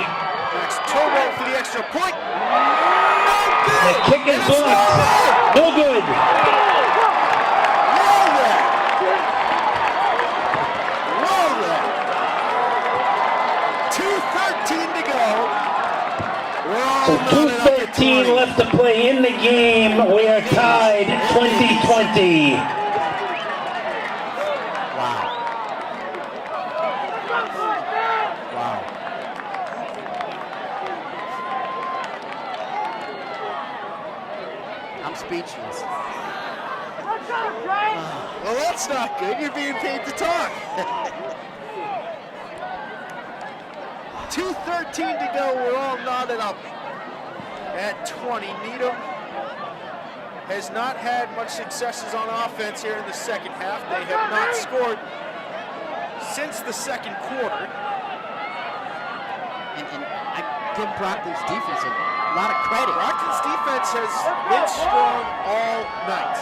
That's Tobin for the extra point. The kick is blocked. No good. 2:13 to go. So 2:13 left to play in the game. We are tied 20-20. Wow. I'm speechless. Well, that's not good. You're being paid to talk. 2:13 to go. We're all knotted up at 20. Needham has not had much successes on offense here in the second half. They have not scored since the second quarter. And I give Brockton's defense a lot of credit. Brockton's defense has been strong all night.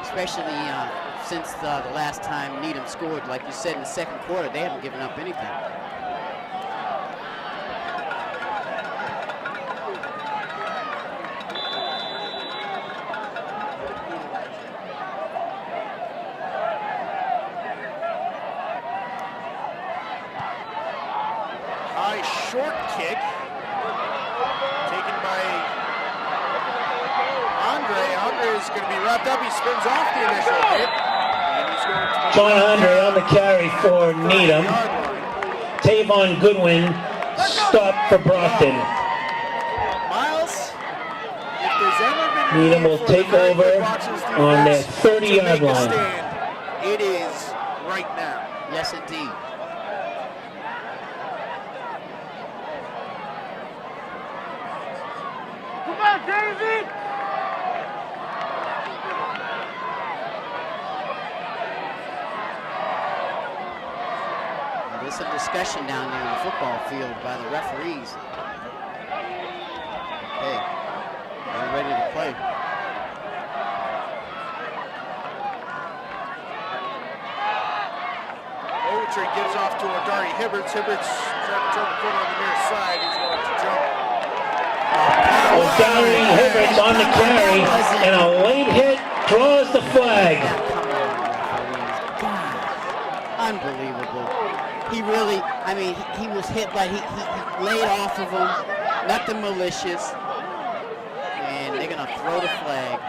Especially since the last time Needham scored. Like you said, in the second quarter, they haven't given up anything. High short kick taken by Andre. Andre is going to be wrapped up. He spins off the initial hit. And he's going to be John Andre on the carry for Needham. Tavon Goodwin stopped for Brockton. Miles, if there's ever been a Needham need will for take the over Boxers on their defense 30-yard to make a line. stand, it is right now. Yes, indeed. Come on, David! There's some discussion down there in the football field by the referees Ogletree gives off to Odari Hibberts. Hibberts trying to turn the corner on the near side. He's going to jump. Odari Hibberts on the carry, and a late hit draws the flag. Unbelievable. He really, I mean, he was hit like he laid off of him. Nothing malicious. And they're going to throw the flag.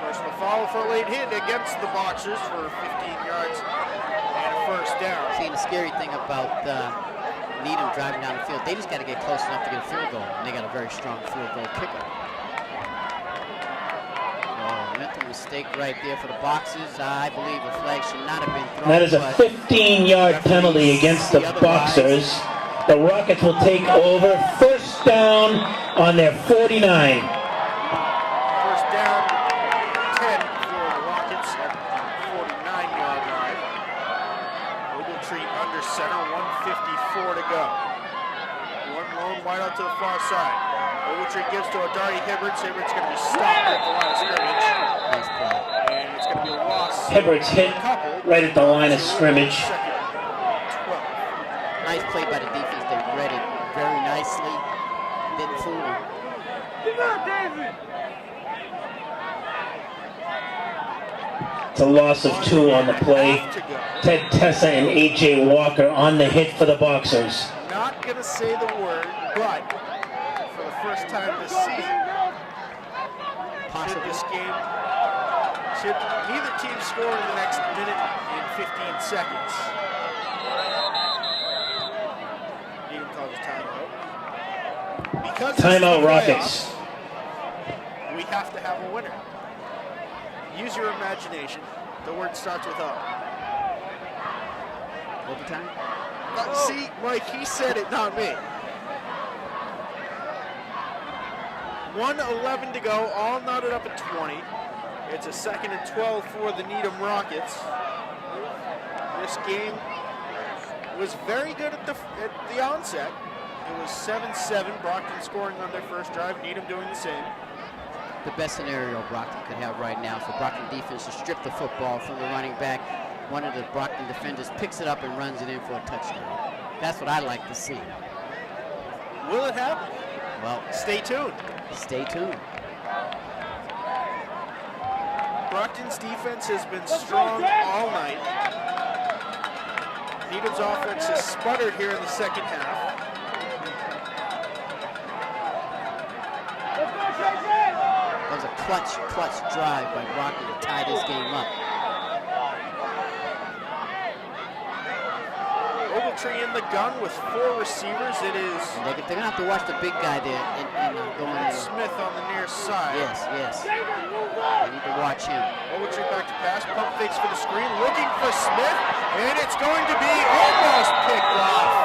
Personal foul for a late hit against the Boxers for 15 yards and a first down. See, the scary thing about Needham driving down the field, they just got to get close enough to get a field goal. And they got a very strong field goal kicker. Mental mistake right there for the Boxers. I believe the flag should not have been thrown. That is a 15-yard penalty against the Boxers. The Rockets will take over. First down on their 49. First down, 10 for the Rockets at the 49-yard line. Ogletree under center, 1:54 to go. One lone wide out to the far side. Ogletree gives to Odari Hibberts. Hibberts going to be stopped at the line of scrimmage. Nice play. And it's going to be a loss. Hibberts hit right at the line of scrimmage. Nice play by the defense. They read it very nicely. Didn't fool them. It's a loss of 2 on the play. Ted Tessa and A.J. Walker on the hit for the Boxers. Not going to say the word, but for the first time this season, should this game, should neither team score in the next minute and 15 seconds. Needham calls timeout. Because Timeout, Rockets. We have to have a winner. Use your imagination. The word starts with O. Overtime? See, Mike, he said it, not me. 1:11 to go, all knotted up at 20. It's a 2nd and 12 for the Needham Rockets. This game was very good at the onset. It was 7-7, Brockton scoring on their first drive, Needham doing the same. The best scenario Brockton could have right now for Brockton defense to strip the football from the running back. One of the Brockton defenders picks it up and runs it in for a touchdown. That's what I like to see. Will it happen? Well, stay tuned. Stay tuned. Brockton's defense has been strong all night. Needham's offense has sputtered here in the second half. That was a clutch drive by Brockton to tie this game up. Ogletree in the gun with 4 receivers. It is. They're going to have to watch the big guy there and going in. Smith on the near side. Yes. They need to watch him. Ogletree back to pass. Pump fakes for the screen. Looking for Smith. And it's going to be almost picked off.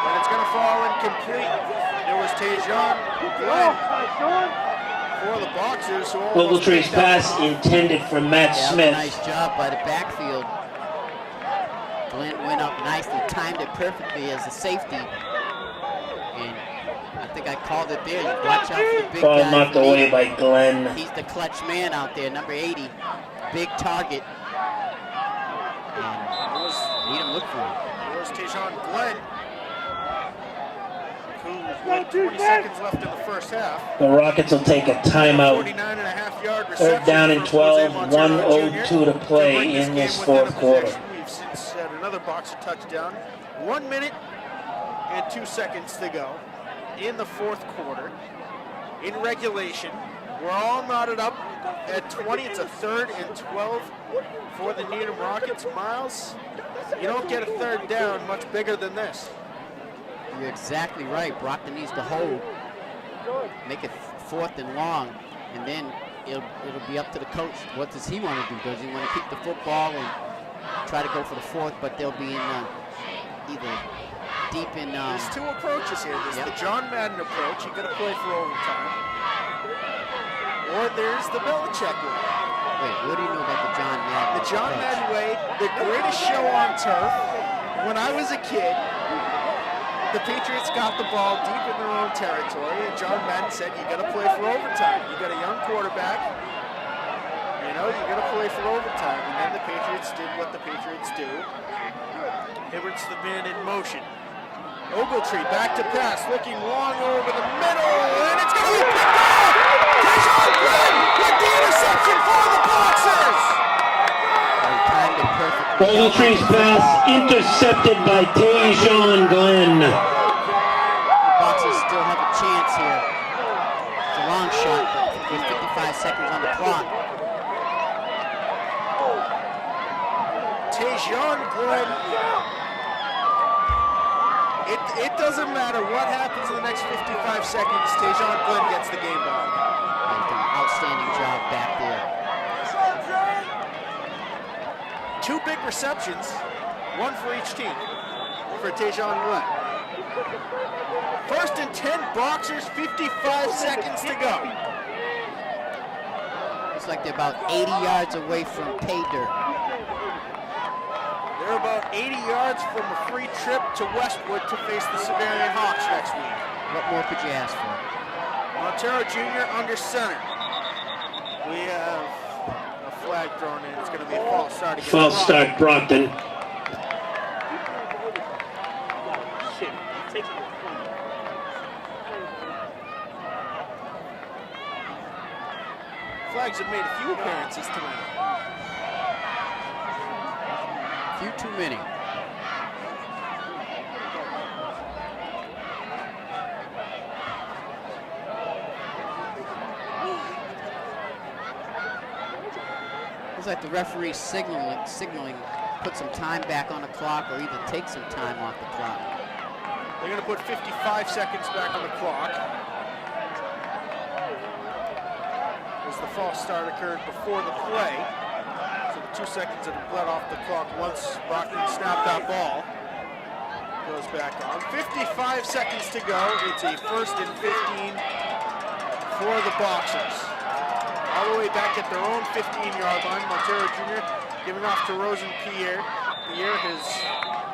But it's going to fall incomplete. It was Tejon Glenn for the Boxers. Ogletree's pass intended for Matt Smith. Nice job by the backfield. Glenn went up nicely, timed it perfectly as a safety. And I think I called it there. Watch out for the big Ball guy. knocked away by Glenn. He's the clutch man out there, number 80. Big target. And Needham look for him. It was Tejon Glenn, who with 20 seconds left in the first half. The Rockets will take a timeout. 49.5-yard reception. 3rd down and 12, 1:02 to play in this 4th quarter. We've since had another Boxer touchdown. 1 minute and 2 seconds to go in the 4th quarter. In regulation, we're all knotted up at 20. It's a 3rd and 12 for the Needham Rockets. Miles, you don't get a 3rd down much bigger than this. You're exactly right. Brockton needs to hold, make it 4th and long, and then it'll be up to the coach. What does he want to do? Does he want to keep the football and try to go for the 4th, but they'll be in either deep in... There's 2 approaches here. There's the John Madden approach. You got to play for overtime. Or there's the Belichick way. Wait, what do you know about the John Madden The John Madden way, the greatest show on turf. When I was a kid, the Patriots got the ball deep in their own territory, and John Madden said, you got to play for overtime. You got a young quarterback, know, you're going to play for overtime, and then the Patriots did what the Patriots do. Hibbert's the man in motion. Ogletree back to pass, looking long over the middle, and it's going to be picked off! Tayshaun Glenn with the interception for the Boxers! Ogletree's pass intercepted by Tayshaun Glenn. The Boxers still have a chance here. It's a long shot, but with 55 seconds on the clock. Tayshaun Glenn. It doesn't matter what happens in the next 55 seconds. Tayshaun Glenn gets the game ball. He's done an outstanding job back there. 2 big receptions, 1 for each team for Tayshaun Glenn. 1st and 10, Boxers, 55 seconds to go. Looks like they're about 80 yards away from pay dirt. They're about 80 yards from a free trip to Westwood to face the Siberian Hawks next week. What more could you ask for? Montero Jr. under center. We have a flag thrown in. It's going to be a false start against False start, Brockton. Flags have made a few appearances tonight. A few too many. Looks like the referee signaling put some time back on the clock or either take some time off the clock. They're going to put 55 seconds back on the clock. As the false start occurred before the play. So the 2 seconds that have bled off the clock once Brockton snapped that ball goes back on. 55 seconds to go. It's a 1st and 15 for the Boxers. All the way back at their own 15-yard line. Montero Jr. giving off to Rosen-Pierre. Pierre has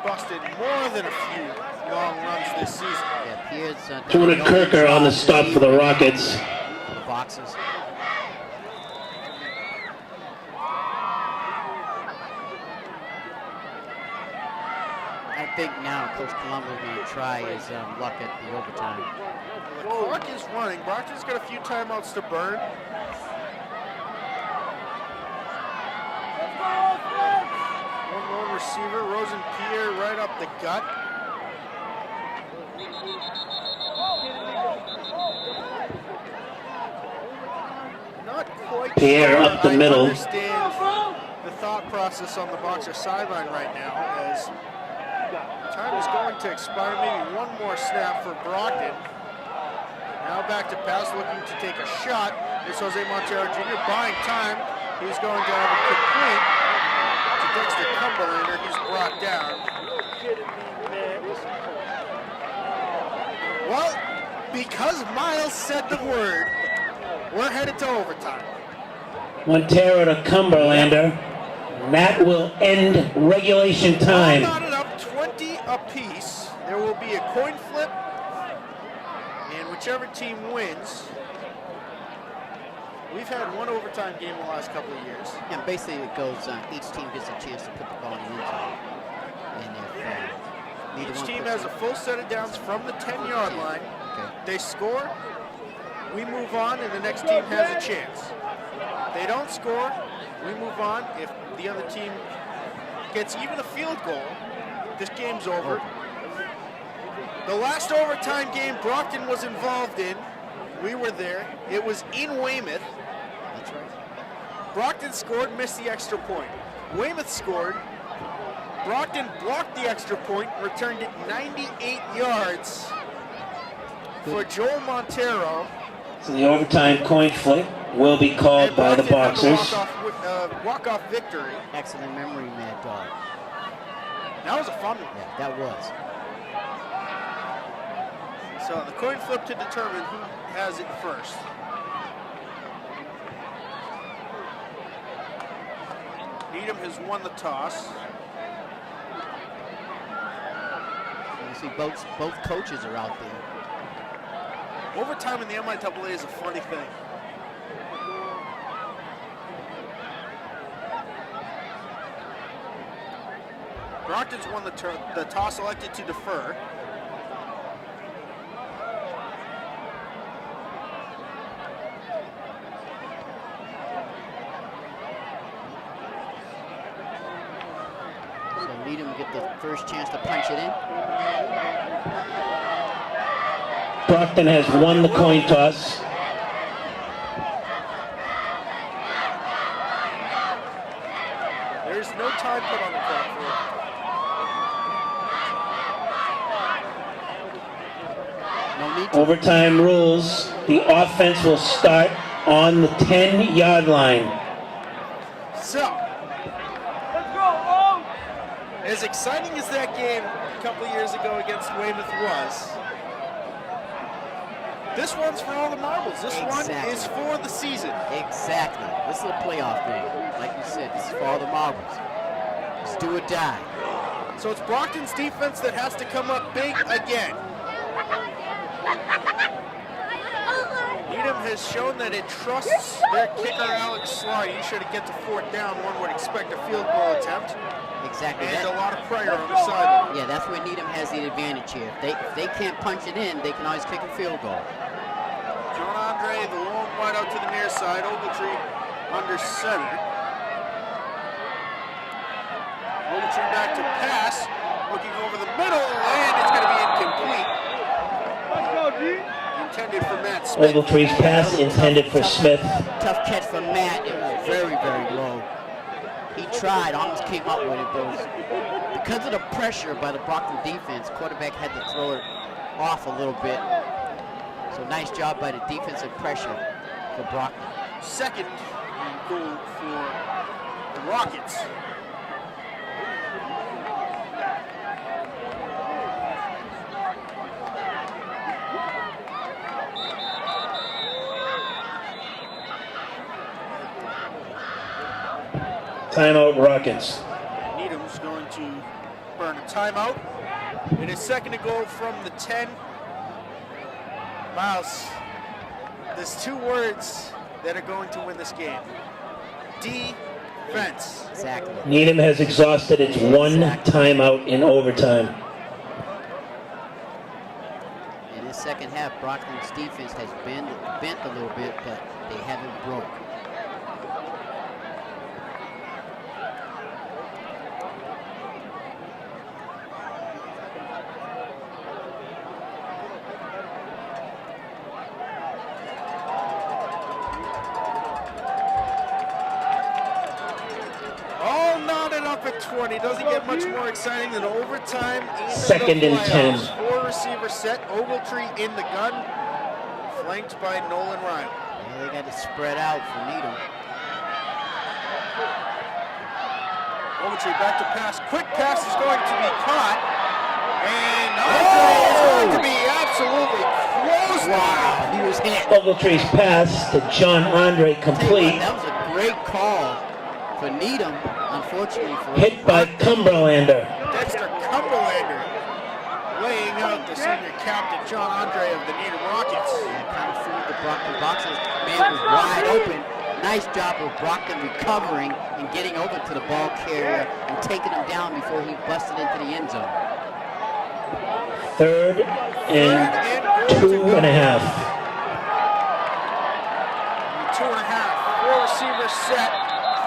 busted more than a few long runs this season. Yeah, Pierre's Jordan Kirker on the stop for the Rockets. For the Boxers. I think now Coach Colombo is going to try his luck at the overtime. The clock is running. Brockton's got a few timeouts to burn. One lone receiver, Rosen-Pierre right up the gut. Not quite Pierre sure up the I middle. understand the thought process on the Boxer sideline right now as time is going to expire. Maybe one more snap for Brockton. Now back to pass, looking to take a shot. It's Jose Montero Jr. buying time. He's going to have a complete to Dexter Cumberlander. He's brought down. Well, because Miles said the word, we're headed to overtime. Montero to Cumberlander. That will end regulation time. Knotted up 20 apiece. There will be a coin flip, and whichever team wins. We've had one overtime game in the last couple of years. And basically it goes, each team gets a chance to put the ball in the end zone. And if Each team has a full set of downs from the 10-yard line. They score, we move on, and the next team has a chance. They don't score, we move on. If the other team gets even a field goal, this game's over. The last overtime game Brockton was involved in, we were there. It was in Weymouth. That's right. Brockton scored, missed the extra point. Weymouth scored. Brockton blocked the extra point, returned it 98 yards for Joel Montero. So the overtime coin flip will be called by the Boxers. Walk-off victory. Excellent memory, Mad Dog. That was a fun one. Yeah, that was. So the coin flip to determine who has it first. Needham has won the toss. You see both coaches are out there. Overtime in the MIAA is a funny thing. Brockton's won the toss, elected to defer. So Needham get the first chance to punch it in. Brockton has won the coin toss. There's no time put on the clock for it. No need to. Overtime rules. The offense will start on the 10-yard line. So, as exciting as that game a couple of years ago against Weymouth was, this one's for all the marbles. This one is for the season. Exactly. This is a playoff game. Like you said, this is for all the marbles. It's do or die. So it's Brockton's defense that has to come up big again. Needham has shown that it trusts their kicker, Alex Sly. Usually to get to fourth down, one would expect a field goal attempt. Exactly. And a lot of pressure on the sideline. Yeah, that's where Needham has the advantage here. If they can't punch it in, they can always kick a field goal. John Andre, the long wide out to the near side. Ogletree under center. Ogletree back to pass. Looking over the middle, and it's going to be incomplete. Let's go, G. Intended for Matt Smith. Ogletree's pass intended for Smith. Tough catch from Matt. It was very, very low. He tried, almost came up with it, but because of the pressure by the Brockton defense, quarterback had to throw it off a little bit. So nice job by the defensive pressure for Brockton. Second and goal for the Rockets. Timeout, Rockets. Needham's going to burn a timeout. It is second and goal from the 10. Miles, there's two words that are going to win this game. Defense. Exactly. Needham has exhausted its one timeout in overtime. In this second half, Brockton's defense has bent a little bit, but they haven't broke. All knotted up at 20. Doesn't get much more exciting than overtime. Second and 10. Four receiver set. Ogletree in the gun. Flanked by Nolan Ryan. Yeah, they got it spread out for Needham. Ogletree back to pass. Quick pass is going to be caught. And Andre is going to be absolutely close. Wow, he was hit. Ogletree's pass to John Andre complete. That was a great call for Needham, unfortunately for Hit by Cumberlander. Dexter Cumberlander laying out the senior captain, John Andre of the Needham Rockets. Yeah, kind of fooled the Brockton boxers. Man was wide open. Nice job of Brockton recovering and getting over to the ball carrier and taking him down before he busted into the end zone. Third and 2.5. 2.5. Four receivers set.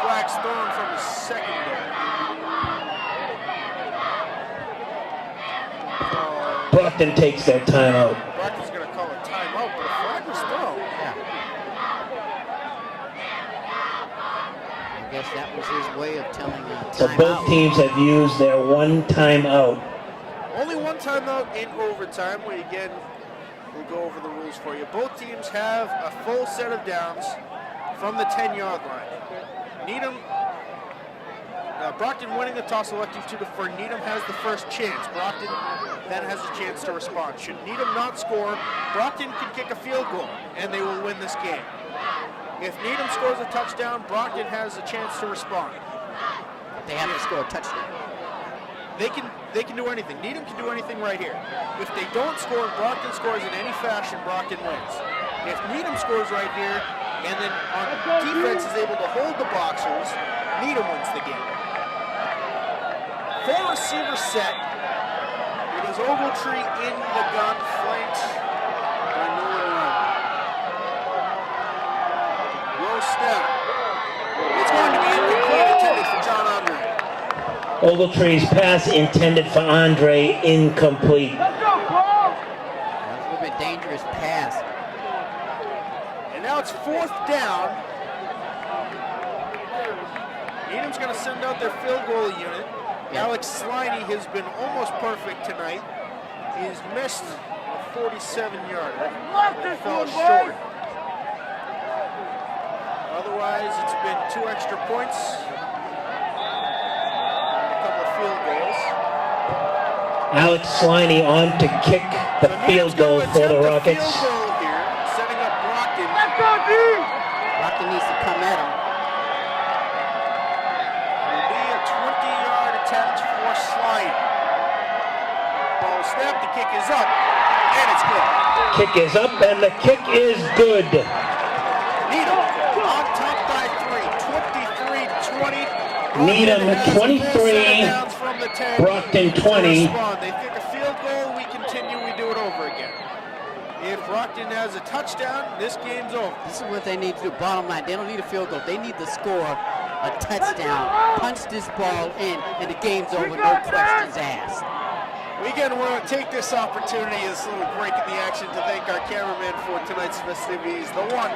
Flags thrown from the secondary. Brockton takes their timeout. Brockton's going to call a timeout, but a flag was thrown. I guess that was his way of telling So timeout. both teams have used their one timeout. Only one timeout in overtime. We again will go over the rules for you. Both teams have a full set of downs from the 10-yard line. Needham, Brockton winning the toss, electing to defer. Needham has the first chance. Brockton then has a chance to respond. Should Needham not score, Brockton can kick a field goal, and they will win this game. If Needham scores a touchdown, Brockton has a chance to respond. They have to score a touchdown. They can do anything. Needham can do anything right here. If they don't score, Brockton scores in any fashion, Brockton wins. If Needham scores right here, and then on defense is able to hold the Boxers, Needham wins the game. 4-receiver set. It is Ogletree in the gun, flanked by Nolan Wright. Low snap. It's going to be incomplete, intended for John Andre. Ogletree's pass intended for Andre, incomplete. That was a little bit dangerous pass. And now it's 4th down. Needham's going to send out their field goal unit. Alex Sliney has been almost perfect tonight. He's missed a 47-yarder. Fell short. Otherwise, it's been 2 extra points. And a couple of field goals. Alex Sliney on to kick the field goal for the Rockets. Field goal here, setting up Brockton. Brockton needs to come at him. It'll be a 20-yard attempt for Sliney. Ball snap, the kick is up, and it's good. Kick is up, and the kick is good. Needham on top by 3, 23-20. Needham 23, Brockton 20. They kick a field goal, we continue, we do it over again. If Brockton has a touchdown, this game's over. This is what they need to do. Bottom line, they don't need a field goal. They need to score a touchdown, punch this ball in, and the game's over, no questions asked. We again want to take this opportunity, this little break in the action, to thank our cameraman for tonight's festivities, the one,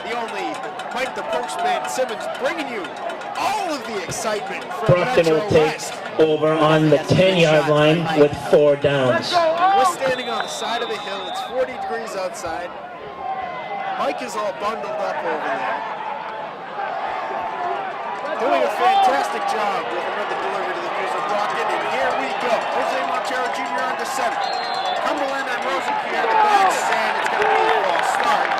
the only, Mike the Postman Simmons, bringing you all of the excitement from Brockton Metro will take West. over on the 10-yard line with 4 downs. We're standing on the side of the hill. It's 40 degrees outside. Mike is all bundled up over there. Doing a fantastic job with another delivery to the views of Brockton. And here we go. Jose Montero Jr. under center. Cumberland and Rosenpierre the backs, and it's going to be a false start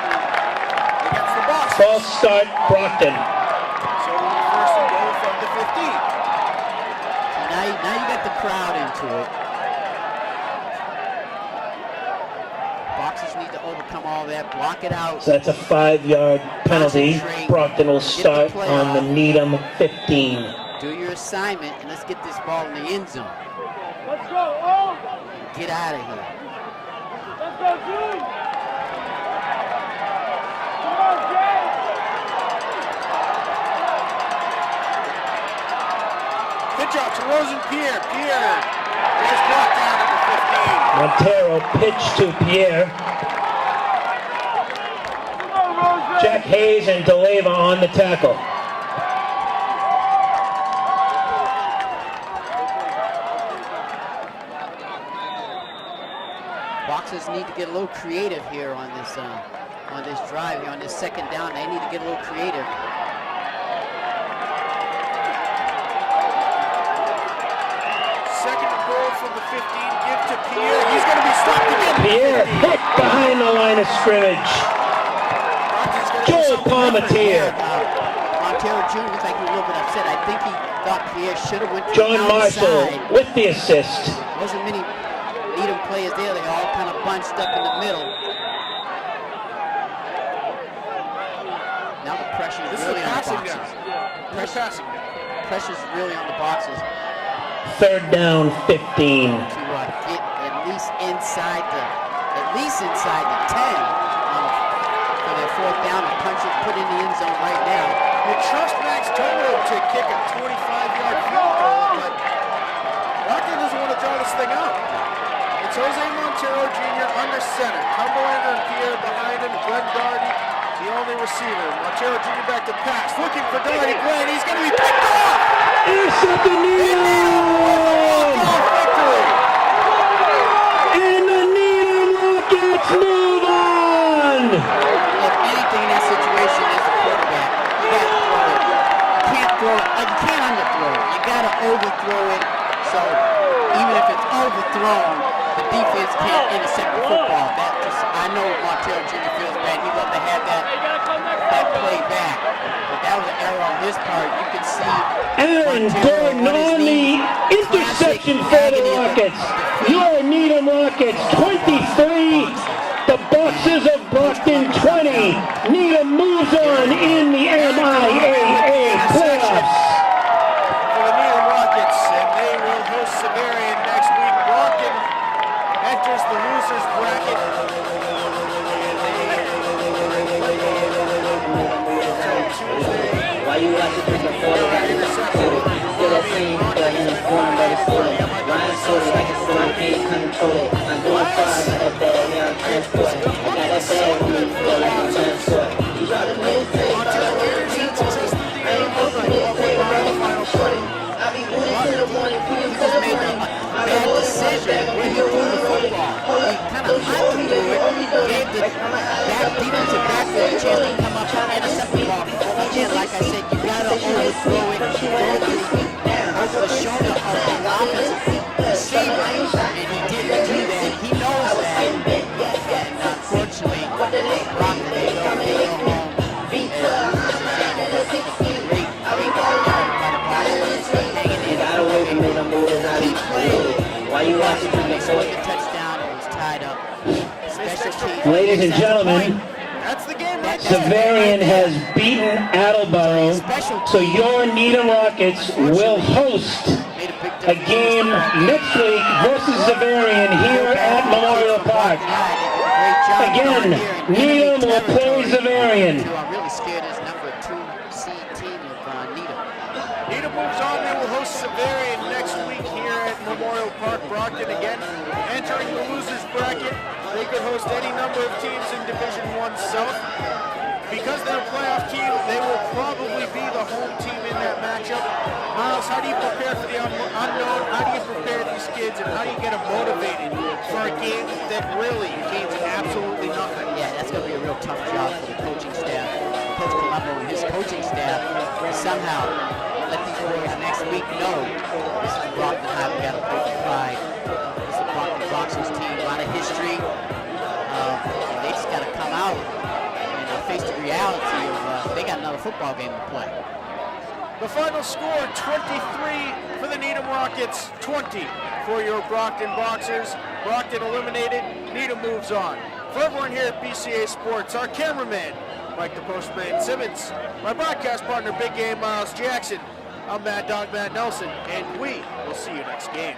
against the Boxers. False start, Brockton. So it'll be first and goal from the 15. Now you got the crowd into it. Boxers need to overcome all that, block it out. So that's a 5-yard penalty. Brockton will start on the Needham 15. Do your assignment, and let's get this ball in the end zone. Let's go, oh! Get out of here. Let's go, June! Come on, Jay! Pitch out to Rosenpierre. Pierre is blocked down at the 15. Montero pitch to Pierre. Jack Hayes and DeLeva on the tackle. Boxers need to get a little creative here on this drive here, on this 2nd down. They need to get a little creative. Second and goal from the 15. Give to Pierre. He's going to be stopped again. Pierre hit behind the line of scrimmage. Joel Palmatier. Montero Jr. looks like he's a little bit upset. I think he thought Pierre should have went to John the Marshall outside. with the assist. Wasn't many Needham players there. They all kind of bunched up in the middle. Now the pressure is really on the Boxers. Pressure's really on the Boxers. 3rd down, 15. To get at least inside the 10 for their 4th down and punch it, put in the end zone right now. You trust Max Tomo to kick a 25-yard field goal, but Brockton doesn't want to draw this thing out. It's Jose Montero Jr. under center. Cumberland and Pierre behind him. Glenn Doherty, the only receiver. Montero Jr. back to pass, looking for Doherty. Glenn, he's going to be picked off! Intercepted Needham! And the Needham Rockets move on! If anything in that situation as a quarterback, you got to throw it. You can't throw it. You can't underthrow it. You got to overthrow it. So even if it's overthrown, the defense can't intercept the football. I know Montero Jr. feels bad. He'd love to have that play back. But that was an error on his part. You can see Aaron Gordon on the interception for the Rockets. Your Needham Rockets 23, the Boxers of Brockton 20. Needham moves on in the MIAA playoffs. For the Needham Rockets, and they will Why you watch it from the photo? Feel that same like in the form by the photo. Ryan soda like it's still I can't control it. I'm doing fine, got that bag, yeah, I'm transport. I got that bag with me, feel like I'm transport. You try to miss it, I ain't hoping to take around the final play. I be moving to the morning, putting to the morning. Bad decision when he threw the football. He kind of hunted through it, gave the back defensive backfield a chance to come up and intercept the ball. Again, like I said, you gotta overthrow it, over the shoulder of the offensive receiver, and he didn't do that. He knows that, and unfortunately, Brock, they go home. Why you watching from the photo? Touchdown, it was tied up. Ladies and gentlemen, Severian has beaten Attleboro, so your Needham Rockets will host a game next week versus Severian here at Memorial Park. Again, Needham will play Severian. I'm really scared as number 2 seed team of Needham. Needham moves on. They will host Severian next week here at Memorial Park. Brockton again entering the losers bracket. They could host any number of teams in Division I South. Because they're a playoff team, they will probably be the home team in that matchup. Miles, how do you prepare for the unknown? How do you prepare these kids, and how do you get them motivated for a game that really means absolutely nothing? Yeah, that's going to be a real tough job for the coaching staff. Coach Colombo and his coaching staff somehow let these boys next week know this is Brockton High. We got to play with pride. This is the Brockton Boxers team, a lot of history. They just got to come out and face the reality of they got another football game to play. The final score, 23 for the Needham Rockets, 20 for your Brockton Boxers. Brockton eliminated, Needham moves on. For everyone here at BCA Sports, our cameraman, Mike the Postman Simmons, my broadcast partner, Big Game Miles Jackson, I'm Mad Dog Matt Nelson, and we will see you next game.